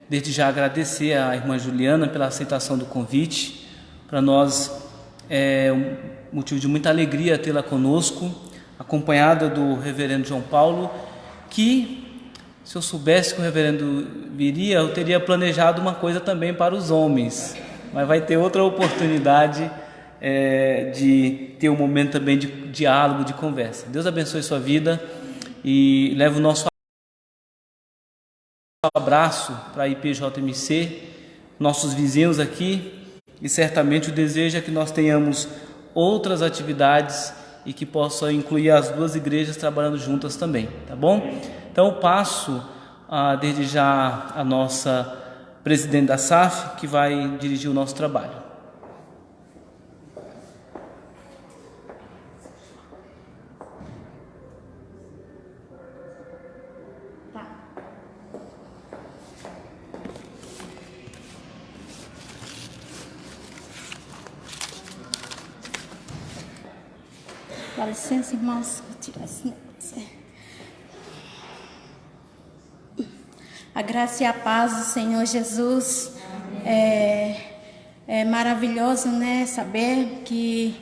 desde já agradecer à irmã Juliana pela aceitação do convite. Para nós é um motivo de muita alegria tê-la conosco, acompanhada do reverendo João Paulo, que, se eu soubesse que o reverendo viria, eu teria planejado uma coisa também para os homens, mas vai ter outra oportunidade de ter um momento também de diálogo, de conversa. Deus abençoe sua vida e leve o nosso abraço para a IPJMC, nossos vizinhos aqui, e certamente o desejo é que nós tenhamos outras atividades e que possa incluir as duas igrejas trabalhando juntas também, tá bom? Então eu passo desde já a nossa presidente da SAF, que vai dirigir o nosso trabalho. Dá licença, irmãos, vou tirar esse negócio. A graça e a paz do Senhor Jesus. É maravilhoso, né, saber que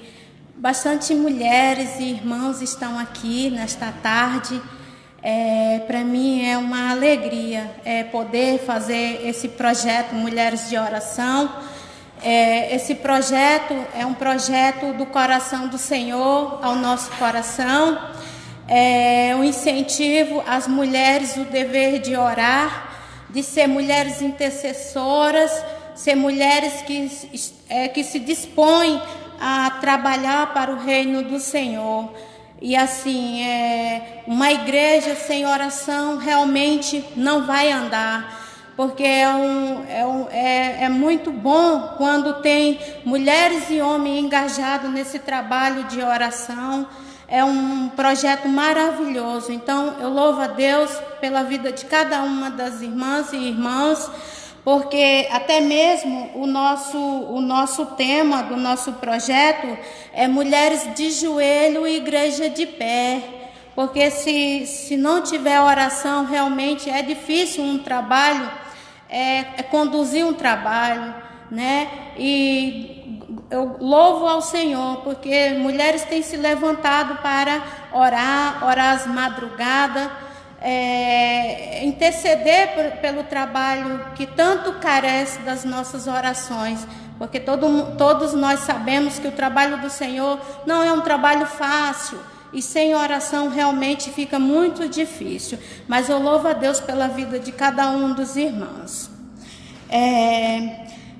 bastante mulheres e irmãos estão aqui nesta tarde. Para mim é uma alegria poder fazer esse projeto Mulheres de Oração. Esse projeto é um projeto do coração do Senhor ao nosso coração. É um incentivo às mulheres, o dever de orar, de ser mulheres intercessoras, ser mulheres que se dispõem a trabalhar para o reino do Senhor. E assim, uma igreja sem oração realmente não vai andar. Porque é muito bom quando tem mulheres e homens engajados nesse trabalho de oração. É um projeto maravilhoso. Então, eu louvo a Deus pela vida de cada uma das irmãs e irmãos, porque até mesmo o nosso tema do nosso projeto é Mulheres de Joelho e Igreja de Pé. Porque se não tiver oração, realmente é difícil um trabalho, conduzir um trabalho, né? E eu louvo ao Senhor, porque mulheres têm se levantado para orar às madrugadas, interceder pelo trabalho que tanto carece das nossas orações. Porque todos nós sabemos que o trabalho do Senhor não é um trabalho fácil. E sem oração realmente fica muito difícil. Mas eu louvo a Deus pela vida de cada um dos irmãos.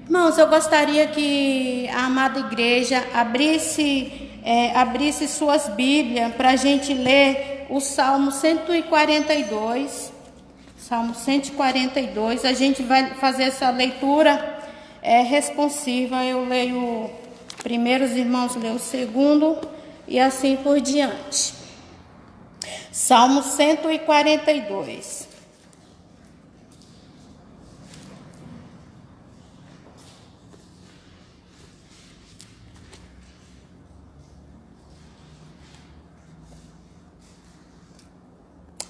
Irmãos, eu gostaria que a amada igreja abrisse suas Bíblias para a gente ler o Salmo 142. Salmo 142. A gente vai fazer essa leitura responsiva. Eu leio o primeiro, os irmãos leem o segundo. E assim por diante. Salmo 142.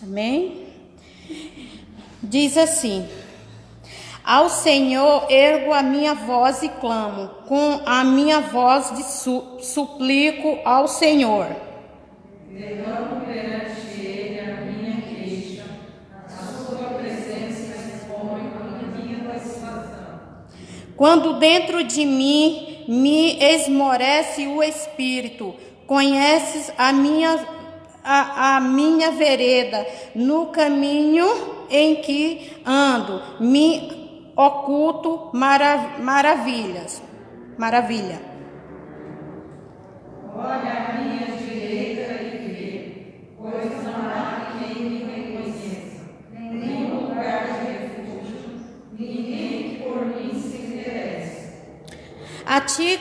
Amém? Diz assim: Ao Senhor ergo a minha voz e clamo, com a minha voz de suplico ao Senhor. Derramo perante Ele a minha queixa, a sua presença expõe a minha vacilação. Quando dentro de mim me esmorece o espírito, conheces a minha vereda, no caminho em que ando, me oculto maravilha. Olha à minha direita e vê, pois não há quem me reconheça, nenhum lugar de refúgio, ninguém que por mim se interesse. A ti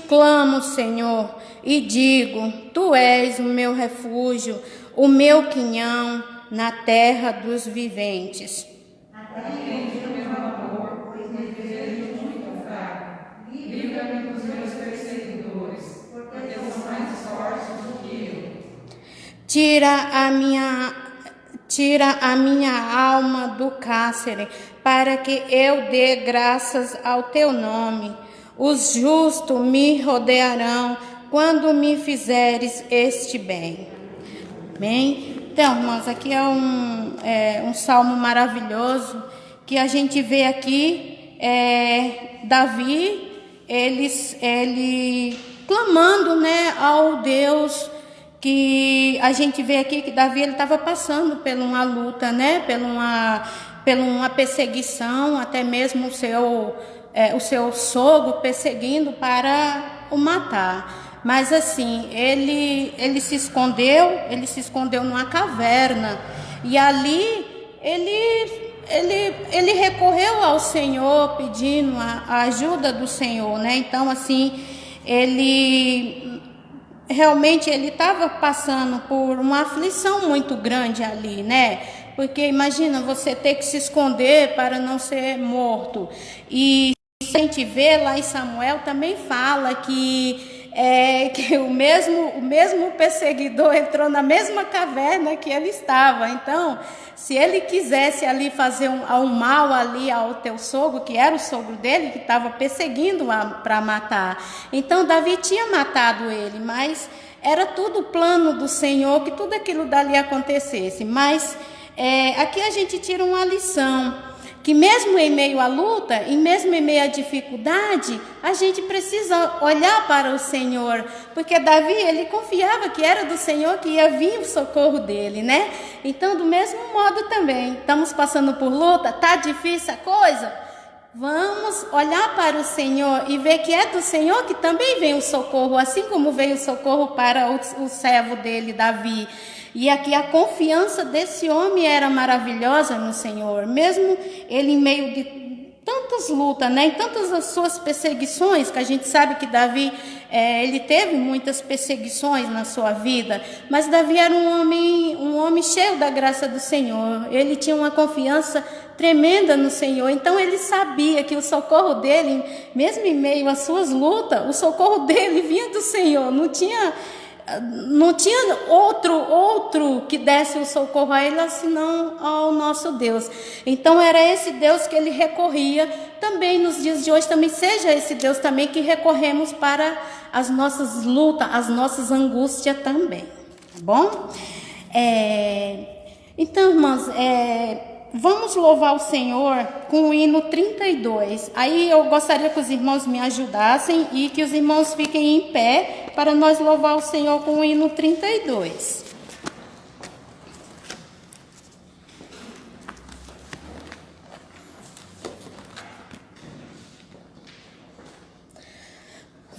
clamo, Senhor, e digo: Tu és o meu refúgio, o meu quinhão na terra dos viventes. Atende o meu amor, pois me desejo muito fraco. Livra-me dos meus perseguidores, porque são mais fortes do que eu. Tira a minha alma do cárcere, para que eu dê graças ao teu nome. Os justos me rodearão quando me fizeres este bem. Bem, então, irmãos, aqui é um salmo maravilhoso que a gente vê aqui, Davi, ele clamando, né, ao Deus, que a gente vê aqui que Davi ele estava passando por uma luta, né, por uma perseguição, até mesmo o seu sogro perseguindo para o matar. Mas assim, ele se escondeu numa caverna, e ali ele recorreu ao Senhor, pedindo a ajuda do Senhor, né? Então assim, ele estava passando por uma aflição muito grande ali, né? Porque imagina você ter que se esconder para não ser morto. E a gente vê lá em Samuel também fala que o mesmo perseguidor entrou na mesma caverna que ele estava. Então, se ele quisesse ali fazer um mal ali ao teu sogro, que era o sogro dele, que estava perseguindo para matar. Então, Davi tinha matado ele, mas era tudo o plano do Senhor que tudo aquilo dali acontecesse. Mas aqui a gente tira uma lição, que mesmo em meio à luta, e mesmo em meio à dificuldade, a gente precisa olhar para o Senhor, porque Davi, ele confiava que era do Senhor que ia vir o socorro dele, né? Então, do mesmo modo também, estamos passando por luta, tá difícil a coisa? Vamos olhar para o Senhor e ver que é do Senhor que também vem o socorro, assim como veio o socorro para o servo dele, Davi. E aqui a confiança desse homem era maravilhosa no Senhor, mesmo ele em meio de tantas lutas, né, em tantas as suas perseguições, que a gente sabe que Davi, ele teve muitas perseguições na sua vida, mas Davi era um homem cheio da graça do Senhor, ele tinha uma confiança tremenda no Senhor, então ele sabia que o socorro dele, mesmo em meio às suas lutas, o socorro dele vinha do Senhor, não tinha outro que desse o socorro a ele, senão ao nosso Deus. Então era esse Deus que ele recorria. Também nos dias de hoje, também seja esse Deus também que recorremos para as nossas lutas, as nossas angústias também, tá bom? Então, irmãos, vamos louvar o Senhor com o hino 32. Aí eu gostaria que os irmãos me ajudassem e que os irmãos fiquem em pé para nós louvar o Senhor com o hino 32.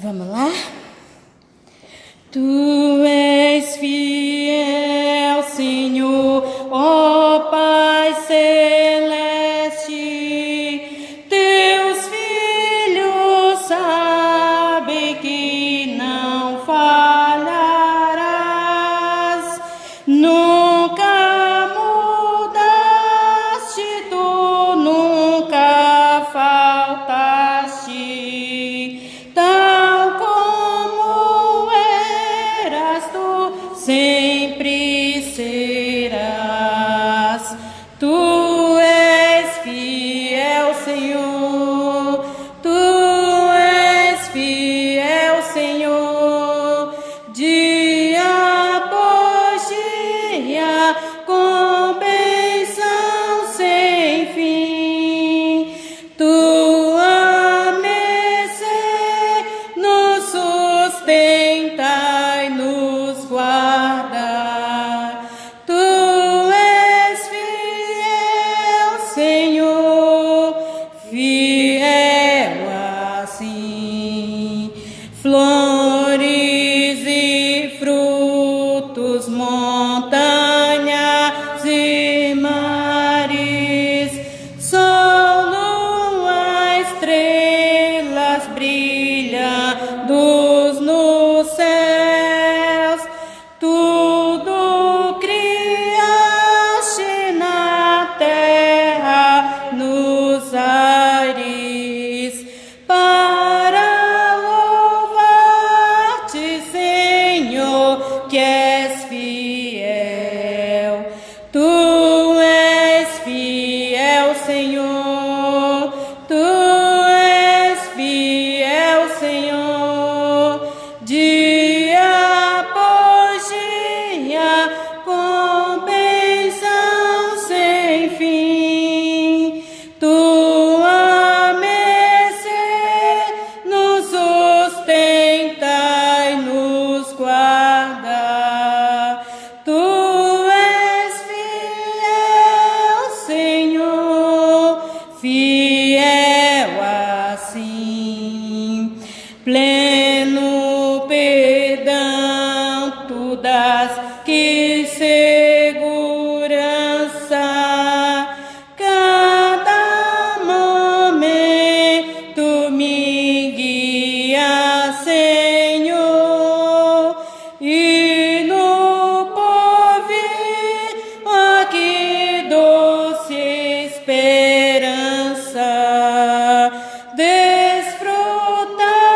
Vamos lá? Tu és fiel, Senhor, ó Pai celeste, teus filhos sabem que não falharás, nunca mudaste, tu nunca faltaste, tal como eras, tu sempre serás. Tu és fiel, Senhor, tu és fiel, Senhor, dia após dia, com bênção sem fim. Tua mercê nos sustenta e nos guarda. Tu és fiel, Senhor, fiel assim. Flores e frutos, montanhas e mares, sol, lua, estrelas brilhando nos céus, tudo criaste na terra Senhor, Tu és fiel, Senhor, dia após dia, com bênção sem fim. Tua mercê nos sustenta e nos guarda. Tu és fiel, Senhor, fiel assim. Pleno perdão Tu dás, que segurança. Cada momento me guia, Senhor, e no porvir, ó, que doce esperança.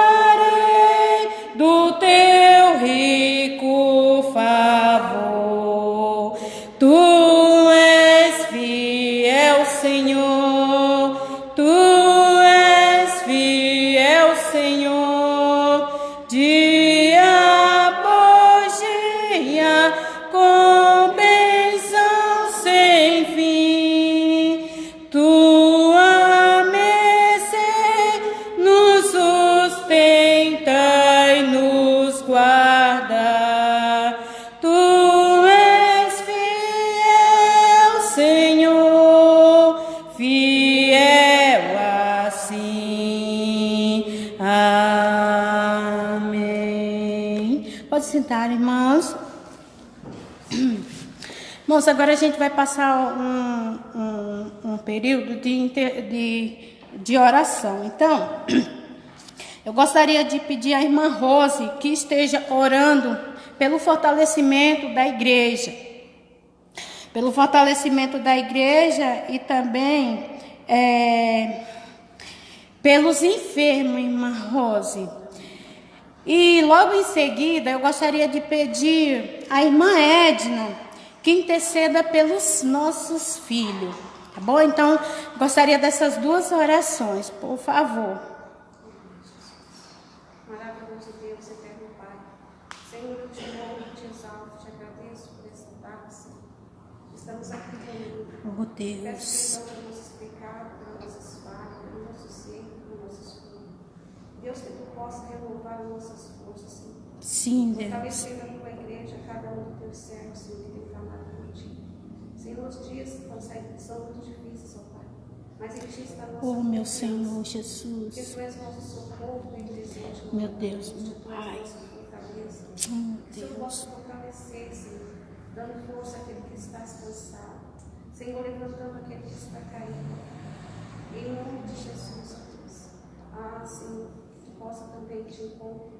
Desfrutarei do Teu rico favor. Tu és fiel, Senhor, Tu és fiel, Senhor, dia após dia, com bênção sem fim. Tua mercê nos sustenta e nos guarda. Tu és fiel, Senhor, fiel assim. Amém. Pode sentar, irmãos. Irmãos, agora a gente vai passar um período de oração. Então, eu gostaria de pedir à irmã Rose que esteja orando pelo fortalecimento da igreja. Pelo fortalecimento da igreja e também pelos enfermos, irmã Rose. E logo em seguida eu gostaria de pedir à irmã Edna que interceda pelos nossos filhos, tá bom? Então, gostaria dessas duas orações, por favor. Maravilhoso Deus, eterno Pai. Senhor, eu te louvo, te exalto, te agradeço por esta tarde, Senhor. Estamos aqui reunidos. Oh, Deus. Peço perdão pelos nossos pecados, pelas nossas falhas, pelo nosso ser, pelo nosso escudo. Deus, que tu possa renovar nossas forças, Senhor. Sim, Deus. Fortalecendo a tua igreja, cada um dos teus servos, Senhor, que tem clamado por ti. Senhor, os dias são muito difíceis, ó Pai. Mas em ti está a nossa Oh, meu confiança. Senhor Que Jesus. tu és nosso socorro e presente. Meu Deus, meu Pai. Nossa fortaleza. Oh, Que o Senhor Deus. possa fortalecer, Senhor, dando força àquele que está cansado. Senhor, levantando aquele que está caído. Em nome de Jesus, ó Deus. Ah, Senhor, que tu possa também te encontrar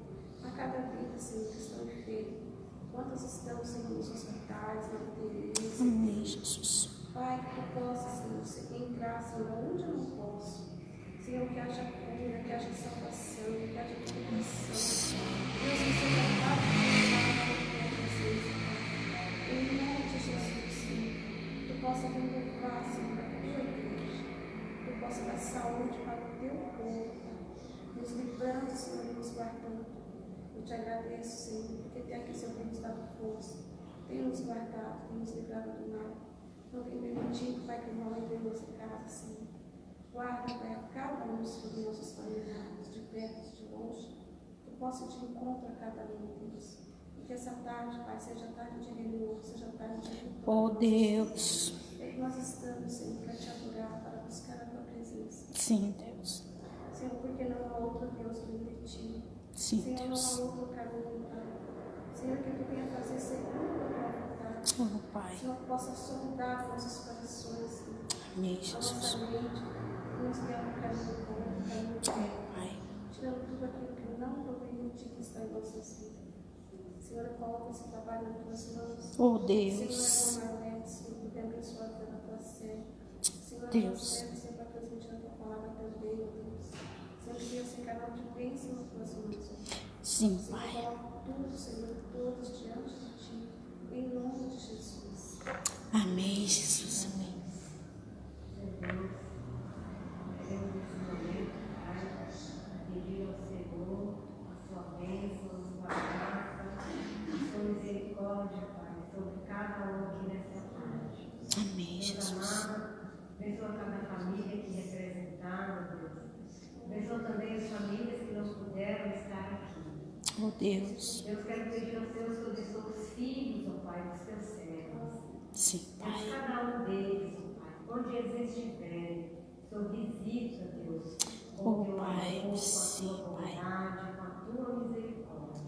a cada vida, Senhor, que estão enfermos. Quantos estão, Senhor, nos hospitais, na UTI, Amém, Jesus. Pai, que tu possa, Senhor, entrar, Senhor, onde eu não posso. Senhor, que haja cura, que haja salvação, que haja libertação. Deus, que seja capaz de presença, em nome de Jesus, Senhor. Que tu possa renovar, Senhor, a tua igreja. Que tu possa dar saúde para o teu povo, nos livrando, Senhor, e nos guardando. Eu te agradeço, Senhor, porque até aqui o Senhor tem nos dado força, tem nos guardado, tem nos livrado do mal. Não tem permitido, Pai, que o mal entre em nossa casa, Senhor. Guarda, Pai, a cada um dos nossos familiares, de perto, de longe, que possa te encontrar a cada um, Deus. E que essa tarde, Pai, seja tarde de renovo, seja tarde de vitória. Oh, Deus. É que nós estamos, Senhor, para te adorar, para buscar a tua presença. Sim, Deus. Senhor, porque não há outro Deus além de ti. Sim, Senhor, não Deus. há outro caminho, Pai. Senhor, que tu venha fazer segundo a tua vontade. Oh, Pai. Senhor, que possa sondar nossos corações, Senhor. Amém, A Jesus. nossa mente, nos guiar no caminho bom, no caminho Oh, reto. Pai. Tirando tudo aquilo que não provém de ti que está em nossas vidas. Senhor, eu coloco esse trabalho nas tuas mãos. Oh, Senhor, Deus. é Marlene, Senhor, tu tem abençoado pela tua serva. Senhor, Deus. a tua serva sempre vai transmitindo a tua palavra também, meu Deus. Senhor, que esse canal de bênção nas tuas mãos. Sim, Senhor, Pai. coloco tudo, Senhor, todos diante de ti, em nome de Jesus. Amém, Jesus. Amém. também as famílias que não puderam estar aqui. Oh Deus. Deus, quero pedir aos Teus que abençoe os filhos, ó Pai, dos Teus servos. Sim, Deus, Pai. cada um deles, ó Pai, onde eles estiverem, Senhor, visita, Deus, com Oh o Teu Pai, amor, com a sim, Tua Pai. bondade, com a Tua misericórdia.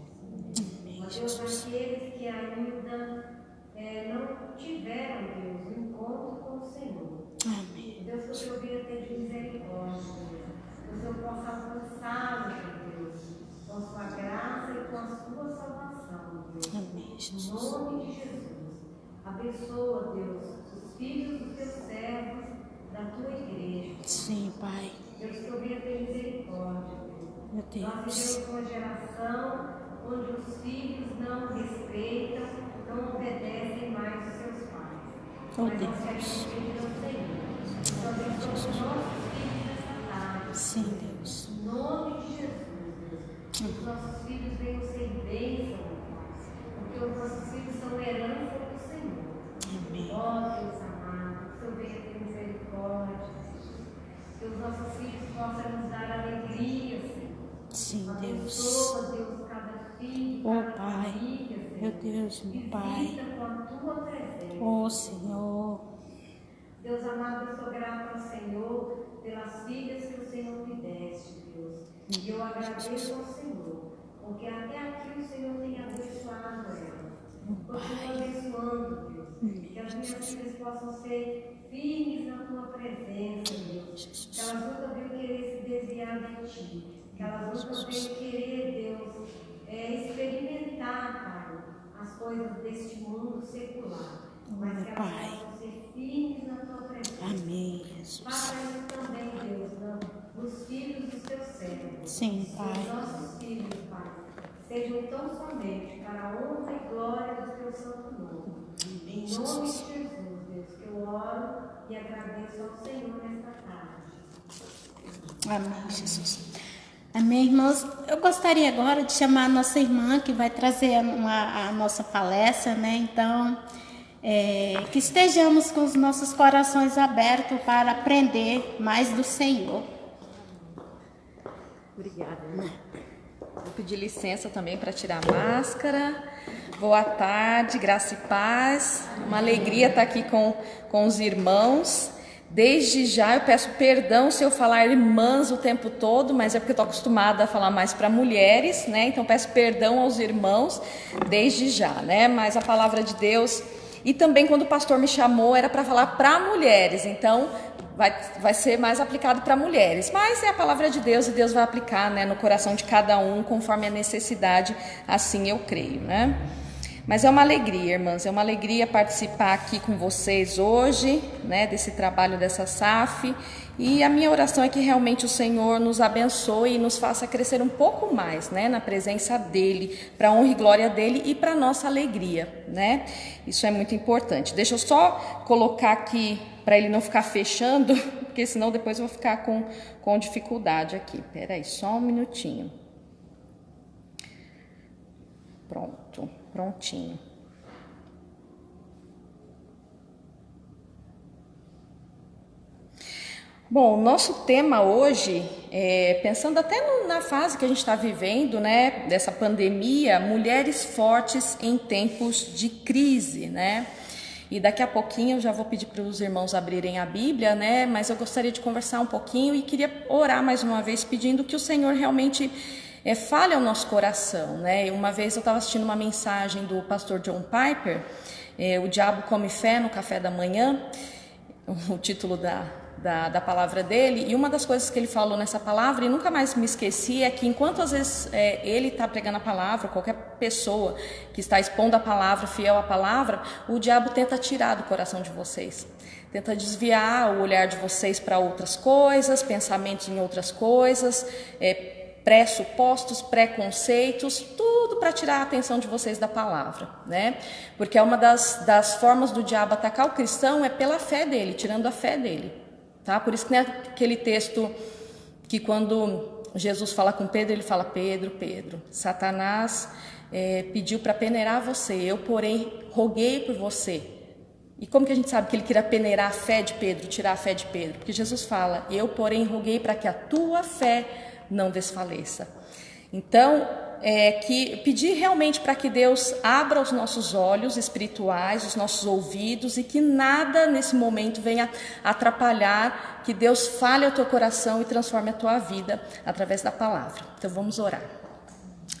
Amém, Ó Deus, Jesus. aqueles que ainda não tiveram, Deus, um encontro com o Senhor. Amém. Deus, que o Senhor venha ter de misericórdia, Deus. Que o Senhor possa alcançá-los, Deus, com a sua graça e com a sua salvação, Deus. Amém, Em Jesus. nome de Jesus. Abençoa, Deus, os filhos dos teus servos da tua igreja. Sim, Pai. Deus, que eu venha ter misericórdia, Deus. Meu Nós Deus. vivemos uma geração onde os filhos não respeitam, não obedecem mais os seus pais. Oh Mas nós queremos Deus. pedir ao Senhor. Nós abençoamos os nossos filhos nessa tarde. Sim, Deus. Em nome de Jesus, Deus. Que os nossos filhos venham ser bênção, Pai. Porque os nossos filhos são herança do Senhor. Amém. Ó Deus amado, que o Senhor venha ter misericórdia. Que os nossos filhos possam nos dar alegria, Senhor. Sim, Deus. Abençoa, Deus, cada filho, Oh, cada Pai. família, Senhor. Meu Deus, meu Pai. Visita com a tua presença. Oh, Senhor. Deus amado, eu sou grata ao Senhor pelas filhas que o Senhor me deste, Deus. E eu agradeço ao Senhor, porque até aqui o Senhor tem abençoado elas. Continua abençoando, Deus. Que as minhas filhas possam ser firmes na tua presença, Deus. Que elas nunca venham querer se desviar de ti. Que elas nunca venham querer, Deus, experimentar, Pai, as coisas deste mundo secular. Mas que elas possam ser firmes na tua presença. Amém, Jesus. Faça isso também, Deus, nos filhos dos teus servos. Sim, Que Pai. os nossos filhos, Pai, sejam tão somente para a honra e glória do teu santo nome. Amém, Em nome de Jesus. Jesus, Deus, que eu oro e agradeço ao Senhor nesta tarde. Amém, Jesus. Amém, irmãos. Eu gostaria agora de chamar a nossa irmã que vai trazer a nossa palestra, né? Então, que estejamos com os nossos corações abertos para aprender mais do Senhor. Obrigada, irmã. Vou pedir licença também para tirar a máscara. Boa tarde, graça e paz. Uma alegria estar aqui com os irmãos. Desde já eu peço perdão se eu falar irmãs o tempo todo, mas é porque eu estou acostumada a falar mais para mulheres, né? Então peço perdão aos irmãos desde já, né? Mas a palavra de Deus, e também quando o pastor me chamou era para falar para mulheres, então vai ser mais aplicado para mulheres, mas é a palavra de Deus e Deus vai aplicar, né, no coração de cada um conforme a necessidade, assim eu creio, né? Mas é uma alegria, irmãs, é uma alegria participar aqui com vocês hoje, né, desse trabalho dessa SAF, e a minha oração é que realmente o Senhor nos abençoe e nos faça crescer um pouco mais, né, na presença dEle, para a honra e glória dEle e para a nossa alegria, né? Isso é muito importante. Deixa eu só colocar aqui, para ele não ficar fechando, porque senão depois eu vou ficar com dificuldade aqui. Peraí, só um minutinho. Pronto. Prontinho. Bom, o nosso tema hoje, pensando até na fase que a gente está vivendo, né, dessa pandemia, mulheres fortes em tempos de crise, né? E daqui a pouquinho eu já vou pedir para os irmãos abrirem a Bíblia, né? Mas eu gostaria de conversar um pouquinho e queria orar mais uma vez pedindo que o Senhor realmente fale ao nosso coração, né? Uma vez eu estava assistindo uma mensagem do pastor John Piper, O Diabo Come Fé no Café da Manhã, o título da palavra dele, e uma das coisas que ele falou nessa palavra, e nunca mais me esqueci, é que enquanto às vezes ele está pregando a palavra, qualquer pessoa que está expondo a palavra, fiel à palavra, o diabo tenta tirar do coração de vocês, tenta desviar o olhar de vocês para outras coisas, pensamentos em outras coisas, pressupostos, preconceitos, tudo para tirar a atenção de vocês da palavra, né? Porque é uma das formas do diabo atacar o cristão é pela fé dele, tirando a fé dele, tá? Por isso que naquele texto que quando Jesus fala com Pedro, ele fala: Pedro, Satanás pediu para peneirar você, eu porém roguei por você, E como que a gente sabe que ele queria peneirar a fé de Pedro, tirar a fé de Pedro? Porque Jesus fala, eu porém roguei para que a tua fé não desfaleça. Então, que pedir realmente para que Deus abra os nossos olhos espirituais, os nossos ouvidos, e que nada nesse momento venha atrapalhar, que Deus fale ao teu coração e transforme a tua vida através da palavra. Então vamos orar.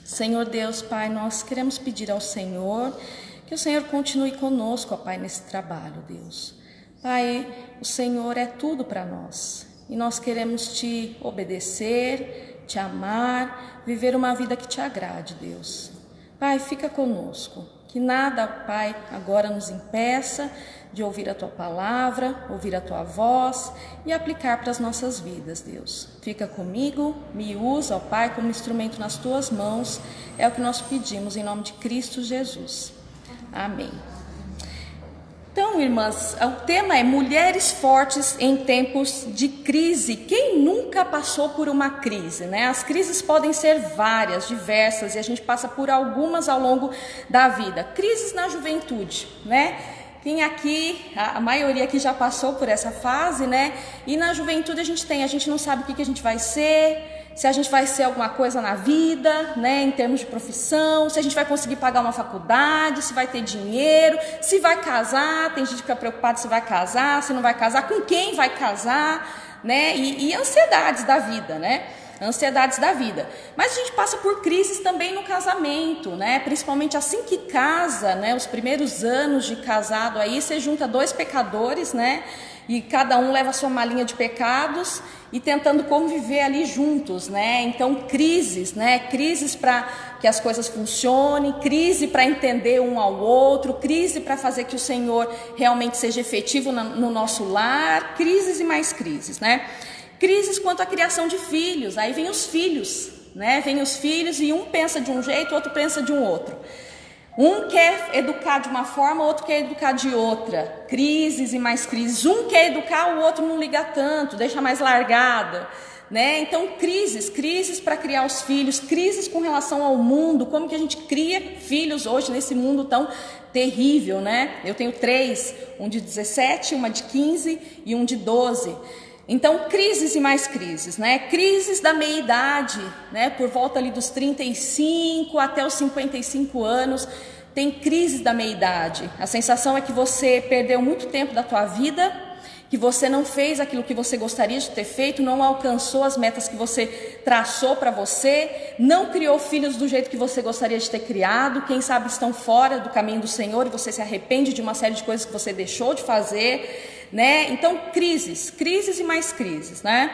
Senhor Deus, Pai, nós queremos pedir ao Senhor que o Senhor continue conosco, ó Pai, nesse trabalho, Deus. Pai, o Senhor é tudo para nós e nós queremos te obedecer, te amar, viver uma vida que te agrade, Deus. Pai, fica conosco, que nada, Pai, agora nos impeça de ouvir a Tua palavra, ouvir a Tua voz e aplicar para as nossas vidas, Deus. Fica comigo, me usa, ó Pai, como instrumento nas Tuas mãos, é o que nós pedimos em nome de Cristo Jesus. Amém. Então, irmãs, o tema é mulheres fortes em tempos de crise. Quem nunca passou por uma crise, né? As crises podem ser várias, diversas, e a gente passa por algumas ao longo da vida. Crises na juventude, né? Quem aqui, a maioria aqui já passou por essa fase, né? E na juventude a gente não sabe o que a gente vai ser, se a gente vai ser alguma coisa na vida, né, em termos de profissão, se a gente vai conseguir pagar uma faculdade, se vai ter dinheiro, se vai casar, tem gente que fica preocupada se vai casar, se não vai casar, com quem vai casar, né, e ansiedades da vida, né, ansiedades da vida. Mas a gente passa por crises também no casamento, né, principalmente assim que casa, né, os primeiros anos de casado aí, você junta dois pecadores, né, e cada um leva a sua malinha de pecados e tentando conviver ali juntos, né? Então, crises, né? Crises para que as coisas funcionem, crise para entender um ao outro, crise para fazer que o Senhor realmente seja efetivo no nosso lar, crises e mais crises, né? Crises quanto à criação de filhos, aí vem os filhos, né? Vem os filhos e um pensa de um jeito, o outro pensa de um outro. Um quer educar de uma forma, o outro quer educar de outra. Crises e mais crises. Um quer educar, o outro não liga tanto, deixa mais largada, né? Então, crises para criar os filhos, crises com relação ao mundo, como que a gente cria filhos hoje nesse mundo tão terrível, né? Eu tenho 3, um de 17, uma de 15 e um de 12. Então, crises e mais crises, né? Crises da meia-idade, né? Por volta ali dos 35 até os 55 anos, tem crises da meia-idade. A sensação é que você perdeu muito tempo da tua vida, que você não fez aquilo que você gostaria de ter feito, não alcançou as metas que você traçou para você, não criou filhos do jeito que você gostaria de ter criado, quem sabe estão fora do caminho do Senhor e você se arrepende de uma série de coisas que você deixou de fazer, né? Então, crises e mais crises, né?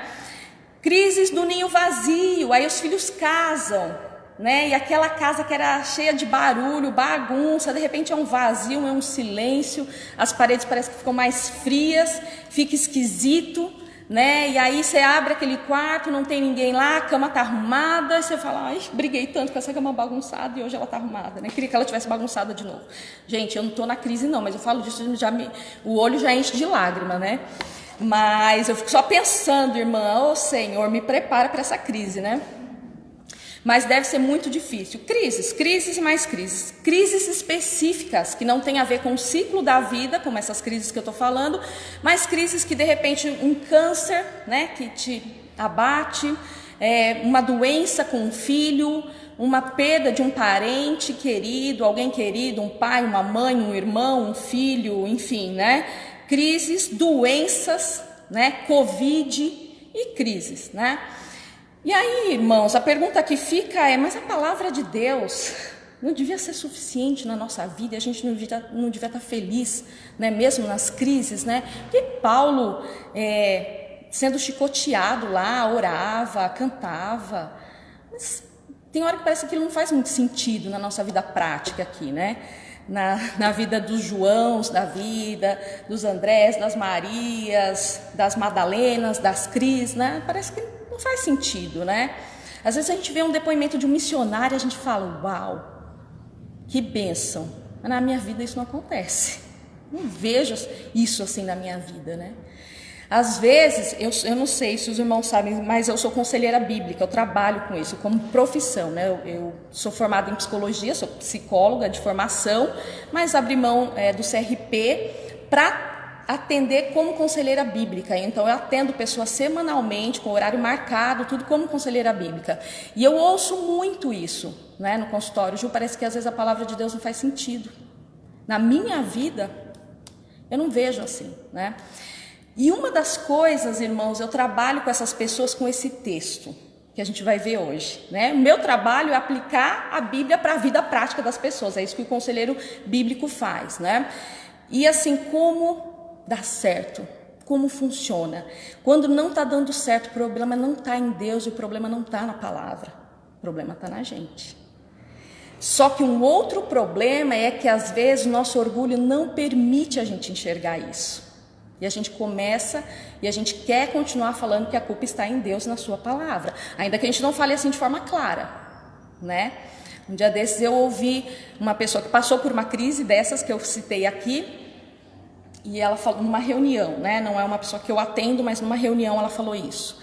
Crises do ninho vazio, aí os filhos casam, né? E aquela casa que era cheia de barulho, bagunça, de repente é um vazio, é um silêncio, as paredes parecem que ficam mais frias, fica esquisito, né? E aí você abre aquele quarto, não tem ninguém lá, a cama tá arrumada, e você fala, ai, briguei tanto com essa cama bagunçada e hoje ela tá arrumada, né? Queria que ela tivesse bagunçada de novo. Gente, eu não tô na crise não, mas eu falo disso, o olho já enche de lágrima, né? Mas eu fico só pensando, irmã, ô Senhor, me prepara para essa crise, né? Mas deve ser muito difícil. Crises e mais crises. Crises específicas, que não tem a ver com o ciclo da vida, como essas crises que eu estou falando, mas crises que de repente um câncer, né, que te abate, uma doença com um filho, uma perda de um parente querido, alguém querido, um pai, uma mãe, um irmão, um filho, enfim, né? Crises, doenças, né? Covid e crises, né? E aí, irmãos, a pergunta que fica é, mas a palavra de Deus não devia ser suficiente na nossa vida, a gente não devia estar feliz, né, mesmo nas crises, né? Porque Paulo, sendo chicoteado lá, orava, cantava, mas tem hora que parece que aquilo não faz muito sentido na nossa vida prática aqui, né? Na vida dos Joãos da vida, dos Andrés, das Marias, das Madalenas, das Cris, né? Parece que não faz sentido, né? Às vezes a gente vê um depoimento de um missionário e a gente fala, uau, que bênção. Mas na minha vida isso não acontece. Não vejo isso assim na minha vida, né? Às vezes, eu não sei se os irmãos sabem, mas eu sou conselheira bíblica, eu trabalho com isso como profissão, né? Eu sou formada em psicologia, sou psicóloga de formação, mas abri mão do CRP para atender como conselheira bíblica. Então eu atendo pessoas semanalmente, com horário marcado, tudo como conselheira bíblica. E eu ouço muito isso, né, no consultório. Ju, parece que às vezes a palavra de Deus não faz sentido. Na minha vida, eu não vejo assim, né? E uma das coisas, irmãos, eu trabalho com essas pessoas com esse texto que a gente vai ver hoje, né? O meu trabalho é aplicar a Bíblia para a vida prática das pessoas. É isso que o conselheiro bíblico faz, né? E assim, como dá certo? Como funciona? Quando não está dando certo, o problema não está em Deus, o problema não está na palavra, o problema está na gente. Só que um outro problema é que às vezes o nosso orgulho não permite a gente enxergar isso. E a gente começa e a gente quer continuar falando que a culpa está em Deus, na sua palavra. Ainda que a gente não fale assim de forma clara, né? Um dia desses eu ouvi uma pessoa que passou por uma crise dessas que eu citei aqui. E ela falou numa reunião, né? Não é uma pessoa que eu atendo, mas numa reunião ela falou isso.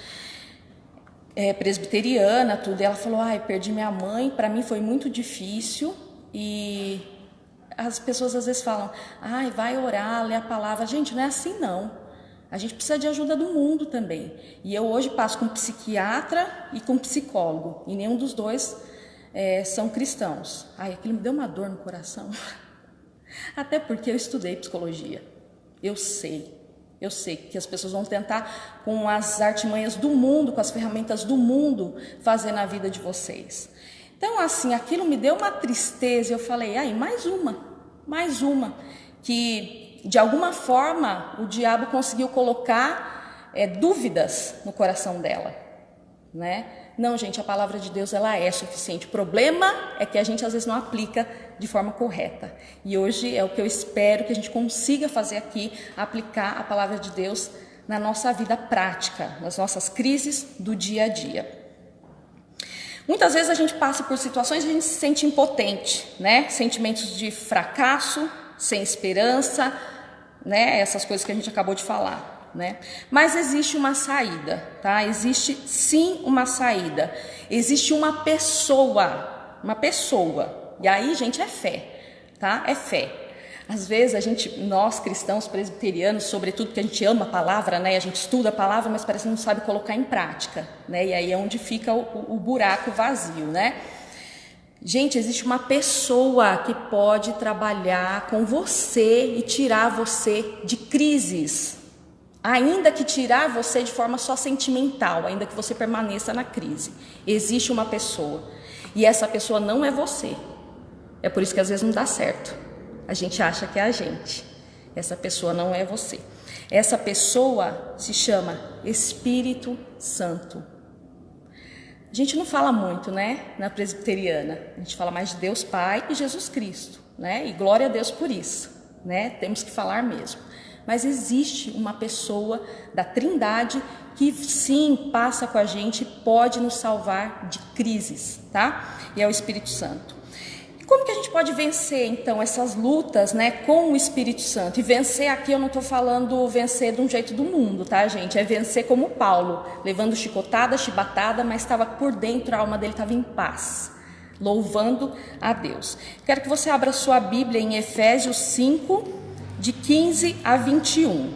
Presbiteriana, tudo. E ela falou, perdi minha mãe, para mim foi muito difícil. E as pessoas às vezes falam, vai orar, lê a palavra. Gente, não é assim não. A gente precisa de ajuda do mundo também. E eu hoje passo com psiquiatra e com psicólogo. E nenhum dos dois são cristãos. Aquilo me deu uma dor no coração. Até porque eu estudei psicologia. Eu sei que as pessoas vão tentar, com as artimanhas do mundo, com as ferramentas do mundo, fazer na vida de vocês. Então, assim, aquilo me deu uma tristeza. Eu falei, mais uma, que de alguma forma o diabo conseguiu colocar dúvidas no coração dela, né? Não, gente, a palavra de Deus ela é suficiente. O problema é que a gente às vezes não aplica de forma correta. E hoje é o que eu espero que a gente consiga fazer aqui, aplicar a palavra de Deus na nossa vida prática, nas nossas crises do dia a dia. Muitas vezes a gente passa por situações e a gente se sente impotente, né? Sentimentos de fracasso, sem esperança, né? Essas coisas que a gente acabou de falar. Né? Mas existe uma saída, tá? Existe sim uma saída. Existe uma pessoa, e aí, gente, é fé, tá? É fé. Às vezes nós cristãos presbiterianos, sobretudo que a gente ama a palavra, né? A gente estuda a palavra, mas parece que não sabe colocar em prática, né? E aí é onde fica o buraco vazio, né? Gente, existe uma pessoa que pode trabalhar com você e tirar você de crises. Ainda que tirar você de forma só sentimental, ainda que você permaneça na crise. Existe uma pessoa. E essa pessoa não é você. É por isso que às vezes não dá certo. A gente acha que é a gente. Essa pessoa não é você. Essa pessoa se chama Espírito Santo. A gente não fala muito, né, na presbiteriana. A gente fala mais de Deus Pai e Jesus Cristo, né? E glória a Deus por isso, né? Temos que falar mesmo. Mas existe uma pessoa da Trindade que sim passa com a gente, pode nos salvar de crises, tá? E é o Espírito Santo. E como que a gente pode vencer então essas lutas, né, com o Espírito Santo? E vencer aqui eu não estou falando vencer de um jeito do mundo, tá, gente? É vencer como Paulo, levando chicotada, chibatada, mas estava por dentro, a alma dele estava em paz, louvando a Deus. Quero que você abra sua Bíblia em Efésios 5, de 15 a 21.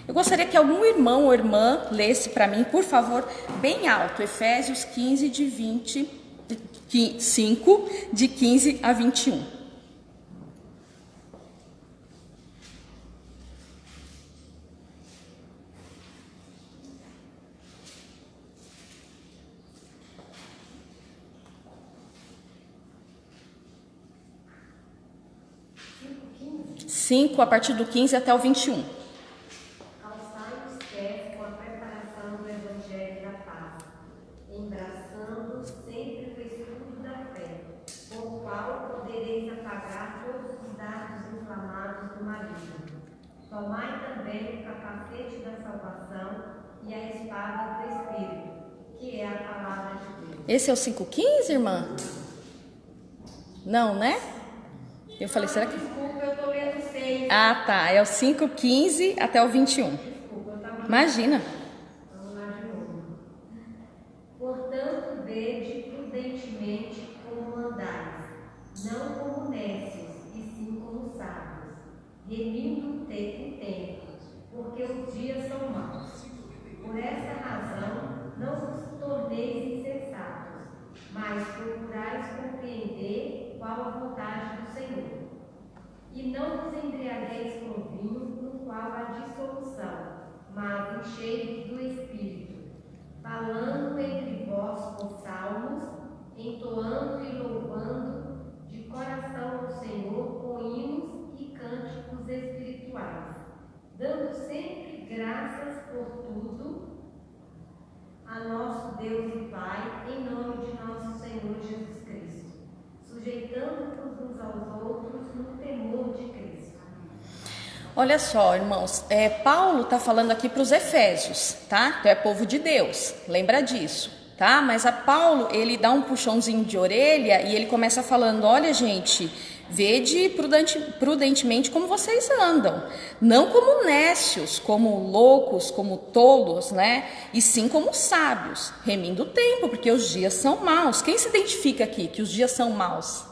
Eu gostaria que algum irmão ou irmã lesse para mim, por favor, bem alto, Efésios 15, de 5, de 15 a 21. A partir do 15 até o 21. Calçai os pés com a preparação do Evangelho da Paz, embraçando sempre o escudo da fé, com o qual podereis apagar todos os dardos inflamados do maligno. Tomai também o capacete da salvação e a espada do Espírito, que é a palavra de Deus. Esse é o 5:15, irmã? Não, né? Eu falei, será que... Desculpa, eu estou lendo 6. Ah, tá. É o 5:15 até o 21. Desculpa, eu estava... Imagina. Vamos lá de novo. Portanto, vede prudentemente como andais, não como nécios, e sim como sábios, remindo o tempo porque os dias são maus. Por esta razão, não vos torneis insensatos, mas procurais compreender qual a vontade do Senhor. E não vos embriagueis com vinho, no qual há dissolução, mas enchei-vos do Espírito, falando entre vós com salmos, entoando e louvando de coração ao Senhor com hinos e cânticos espirituais, dando sempre graças por tudo a nosso Deus e Pai, em nome de nosso Senhor Jesus Cristo, sujeitando-vos uns aos outros no temor de Cristo. Olha só, irmãos, Paulo está falando aqui para os Efésios, tá? Então é povo de Deus, lembra disso, tá? Mas a Paulo, ele dá um puxãozinho de orelha e ele começa falando, olha gente, vede prudentemente como vocês andam, não como nécios, como loucos, como tolos, né? E sim como sábios, remindo o tempo, porque os dias são maus. Quem se identifica aqui que os dias são maus?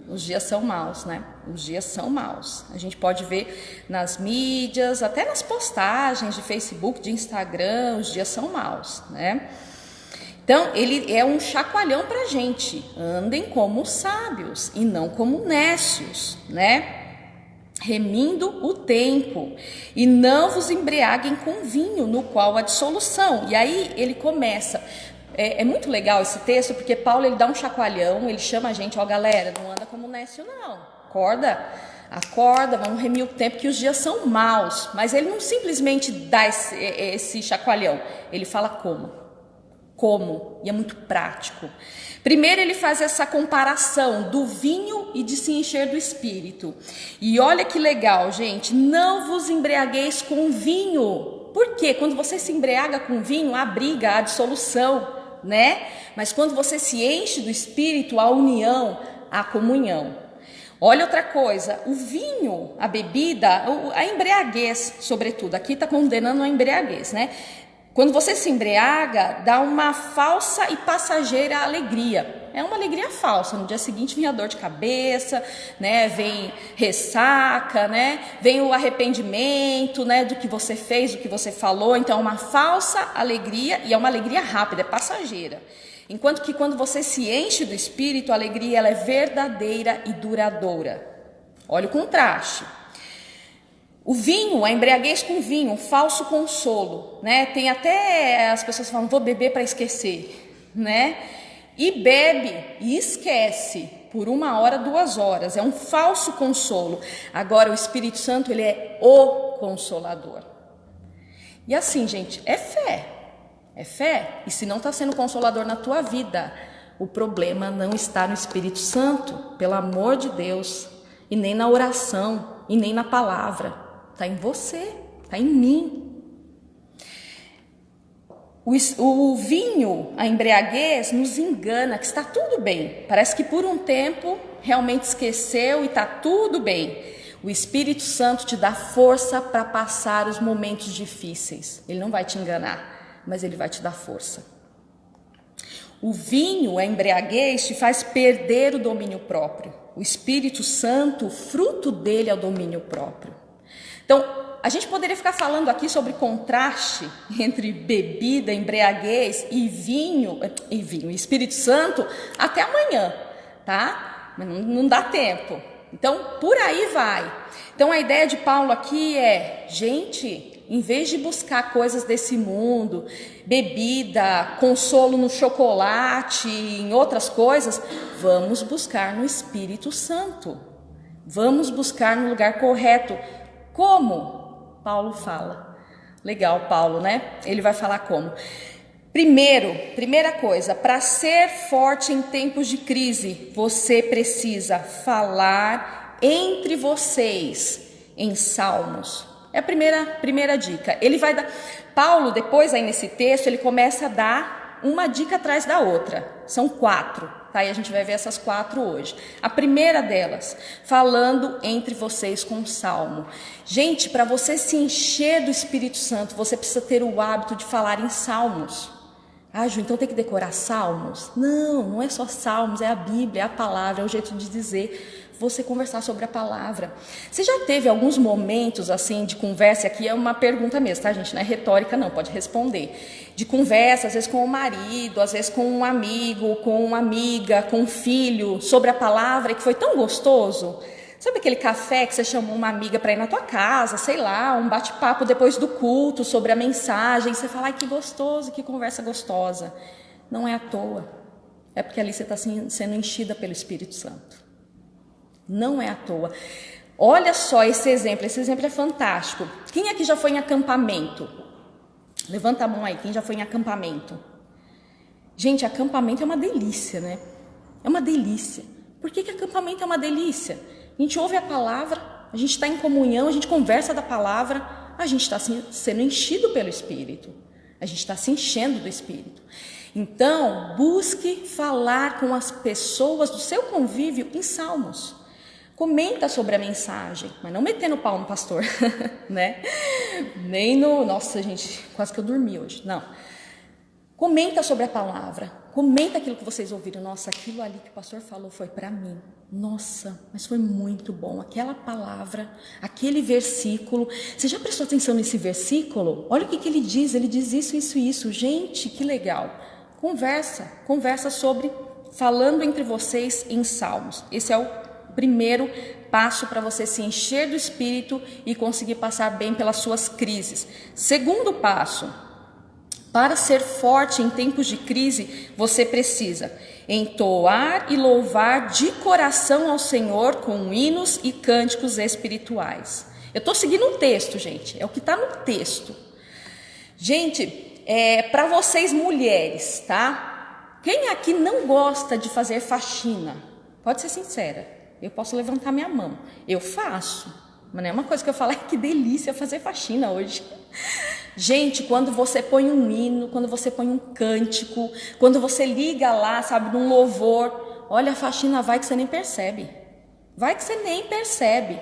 Os dias são maus, né? Os dias são maus. A gente pode ver nas mídias, até nas postagens de Facebook, de Instagram, os dias são maus, né? Então, ele é um chacoalhão pra gente. Andem como sábios e não como nécios, né? Remindo o tempo. E não vos embriaguem com vinho, no qual há dissolução. E aí ele começa... É muito legal esse texto, porque Paulo ele dá um chacoalhão, ele chama a gente, ó galera, não anda como nécio não, acorda, vamos remir o tempo que os dias são maus, mas ele não simplesmente dá esse chacoalhão, ele fala como, e é muito prático. Primeiro ele faz essa comparação do vinho e de se encher do Espírito, e olha que legal gente, não vos embriagueis com vinho, porque quando você se embriaga com vinho, há briga, há dissolução, né? Mas quando você se enche do Espírito, a união, a comunhão. Olha outra coisa, o vinho, a bebida, a embriaguez, sobretudo, aqui está condenando a embriaguez, né? Quando você se embriaga, dá uma falsa e passageira alegria. É uma alegria falsa. No dia seguinte vem a dor de cabeça, né? Vem ressaca, né? Vem o arrependimento, né? Do que você fez, do que você falou. Então é uma falsa alegria e é uma alegria rápida, é passageira. Enquanto que quando você se enche do Espírito, a alegria ela é verdadeira e duradoura. Olha o contraste. O vinho, a embriaguez com vinho, um falso consolo, né? Tem até as pessoas que falam, vou beber para esquecer, né? E bebe e esquece por 1 hora, 2 horas, é um falso consolo. Agora o Espírito Santo, ele é o Consolador. E assim, gente, é fé, e se não está sendo Consolador na tua vida, o problema não está no Espírito Santo, pelo amor de Deus, e nem na oração, e nem na palavra. Está em você, está em mim. O vinho, a embriaguez, nos engana que está tudo bem. Parece que por um tempo realmente esqueceu e está tudo bem. O Espírito Santo te dá força para passar os momentos difíceis. Ele não vai te enganar, mas ele vai te dar força. O vinho, a embriaguez, te faz perder o domínio próprio. O Espírito Santo, o fruto dele é o domínio próprio. Então, a gente poderia ficar falando aqui sobre contraste entre bebida, embriaguez e vinho, Espírito Santo, até amanhã, tá? Mas não dá tempo. Então, por aí vai. Então, a ideia de Paulo aqui é, gente, em vez de buscar coisas desse mundo, bebida, consolo no chocolate, em outras coisas, vamos buscar no Espírito Santo. Vamos buscar no lugar correto. Como? Paulo fala. Legal, Paulo, né? Ele vai falar como. Primeira coisa, para ser forte em tempos de crise, você precisa falar entre vocês em salmos. É a primeira dica. Ele vai dar. Paulo, depois aí nesse texto, ele começa a dar uma dica atrás da outra. São 4. Tá, e a gente vai ver essas 4 hoje. A primeira delas, falando entre vocês com salmo. Gente, para você se encher do Espírito Santo, você precisa ter o hábito de falar em salmos. Ah, Ju, então tem que decorar salmos? Não, não é só salmos, é a Bíblia, é a palavra, é o jeito de dizer, você conversar sobre a palavra. Você já teve alguns momentos assim de conversa, aqui é uma pergunta mesmo, tá, gente? Não é retórica não, pode responder. De conversa, às vezes com o marido, às vezes com um amigo, com uma amiga, com um filho, sobre a palavra, e que foi tão gostoso. Sabe aquele café que você chamou uma amiga para ir na tua casa, sei lá, um bate-papo depois do culto sobre a mensagem, você fala, ai, que gostoso, que conversa gostosa. Não é à toa, é porque ali você está sendo enchida pelo Espírito Santo. Não é à toa. Olha só esse exemplo é fantástico. Quem aqui já foi em acampamento? Levanta a mão aí, quem já foi em acampamento? Gente, acampamento é uma delícia, né? É uma delícia. Por que acampamento é uma delícia? A gente ouve a palavra, a gente está em comunhão, a gente conversa da palavra, a gente está sendo enchido pelo Espírito, a gente está se enchendo do Espírito. Então, busque falar com as pessoas do seu convívio em salmos. Comenta sobre a mensagem, mas não metendo pau no pastor, né? Nem no... Nossa, gente, quase que eu dormi hoje. Não. Comenta sobre a palavra, comenta aquilo que vocês ouviram. Nossa, aquilo ali que o pastor falou foi para mim. Nossa, mas foi muito bom. Aquela palavra, aquele versículo. Você já prestou atenção nesse versículo? Olha o que ele diz isso, isso e isso. Gente, que legal. Conversa sobre, falando entre vocês em salmos. Esse é o primeiro passo para você se encher do Espírito e conseguir passar bem pelas suas crises. Segundo passo, para ser forte em tempos de crise, você precisa entoar e louvar de coração ao Senhor com hinos e cânticos espirituais. Eu estou seguindo um texto, gente, é o que está no texto. Gente, para vocês mulheres, tá? Quem aqui não gosta de fazer faxina? Pode ser sincera, eu posso levantar minha mão. Eu faço, mas não é uma coisa que eu falo, que delícia fazer faxina hoje. Gente, quando você põe um hino, quando você põe um cântico, quando você liga lá, sabe, num louvor, olha, a faxina vai que você nem percebe. Vai que você nem percebe.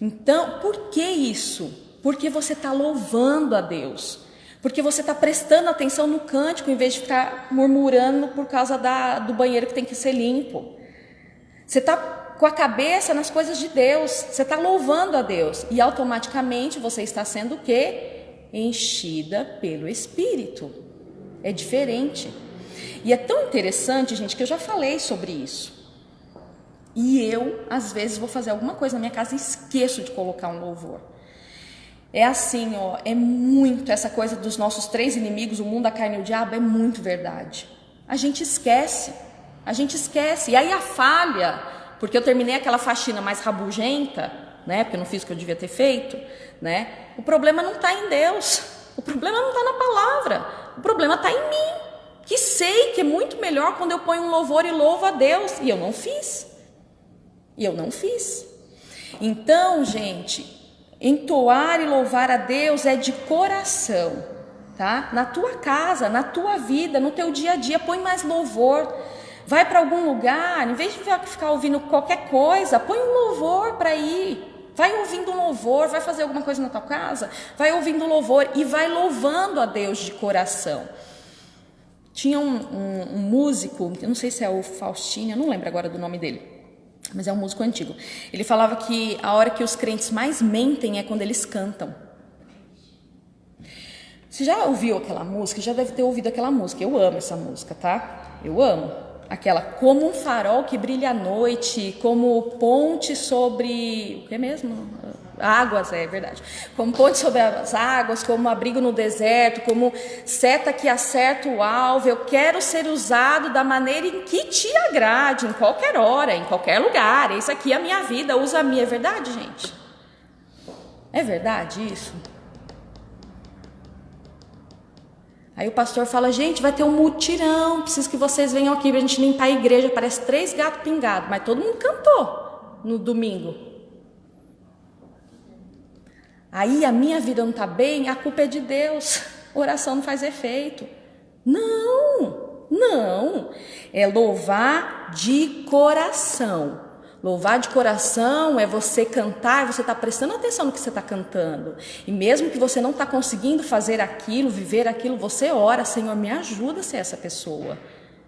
Então, por que isso? Porque você está louvando a Deus. Porque você está prestando atenção no cântico, em vez de ficar murmurando por causa do banheiro que tem que ser limpo. Você está com a cabeça nas coisas de Deus. Você está louvando a Deus. E automaticamente você está sendo o quê? Enchida pelo Espírito. É diferente. E é tão interessante, gente, que eu já falei sobre isso. E eu, às vezes, vou fazer alguma coisa na minha casa e esqueço de colocar um louvor. É assim, ó, é muito essa coisa dos nossos três inimigos, o mundo, a carne e o diabo, é muito verdade. A gente esquece. E aí a falha, porque eu terminei aquela faxina mais rabugenta, né, porque eu não fiz o que eu devia ter feito, né? O problema não está em Deus, o problema não está na palavra, o problema está em mim, que sei que é muito melhor quando eu ponho um louvor e louvo a Deus, e eu não fiz. Então, gente, entoar e louvar a Deus é de coração, tá? Na tua casa, na tua vida, no teu dia a dia, põe mais louvor. Vai para algum lugar, em vez de ficar ouvindo qualquer coisa, põe um louvor para ir. Vai ouvindo um louvor, vai fazer alguma coisa na tua casa, vai ouvindo um louvor e vai louvando a Deus de coração. Tinha um músico, eu não sei se é o Faustinho, eu não lembro agora do nome dele, mas é um músico antigo. Ele falava que a hora que os crentes mais mentem é quando eles cantam. Você já ouviu aquela música? Já deve ter ouvido aquela música. Eu amo essa música, tá? Eu amo. Aquela, como um farol que brilha à noite, como ponte sobre... O que mesmo? Águas, é verdade. Como ponte sobre as águas, como abrigo no deserto, como seta que acerta o alvo. Eu quero ser usado da maneira em que te agrade, em qualquer hora, em qualquer lugar. Isso aqui é a minha vida, usa a minha. É verdade, gente? É verdade isso? Aí o pastor fala, gente, vai ter um mutirão, preciso que vocês venham aqui pra gente limpar a igreja. Parece 3 gatos pingados, mas todo mundo cantou no domingo. Aí a minha vida não tá bem, a culpa é de Deus, a oração não faz efeito. Não, é louvar de coração. Louvar de coração é você cantar, você está prestando atenção no que você está cantando. E mesmo que você não está conseguindo fazer aquilo, viver aquilo, você ora, Senhor, me ajuda a ser essa pessoa.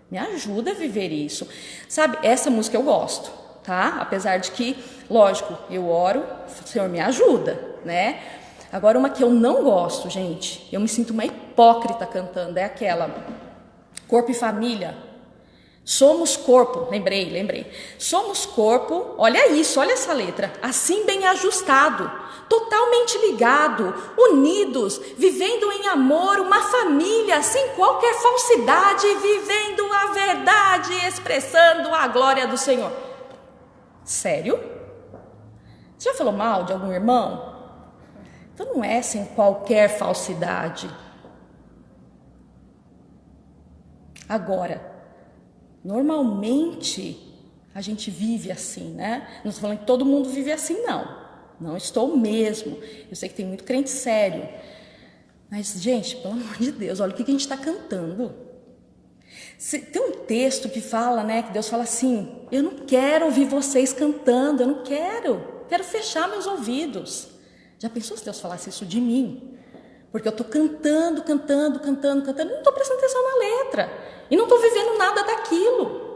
Me ajuda a viver isso. Sabe, essa música eu gosto, tá? Apesar de que, lógico, eu oro, Senhor, me ajuda, né? Agora, uma que eu não gosto, gente, eu me sinto uma hipócrita cantando, é aquela Corpo e Família. Somos corpo, lembrei. Somos corpo, olha isso, olha essa letra. Assim bem ajustado, totalmente ligado, unidos, vivendo em amor, uma família, sem qualquer falsidade, vivendo a verdade, expressando a glória do Senhor. Sério? Você já falou mal de algum irmão? Então não é sem qualquer falsidade. Agora, normalmente a gente vive assim, né? Não estou falando que todo mundo vive assim, não. Não estou mesmo. Eu sei que tem muito crente sério. Mas, gente, pelo amor de Deus, olha o que a gente está cantando. Tem um texto que fala, né? Que Deus fala assim: eu não quero ouvir vocês cantando, eu não quero. Quero fechar meus ouvidos. Já pensou se Deus falasse isso de mim? Porque eu estou cantando, e não estou prestando atenção na letra. E não estou vivendo nada daquilo.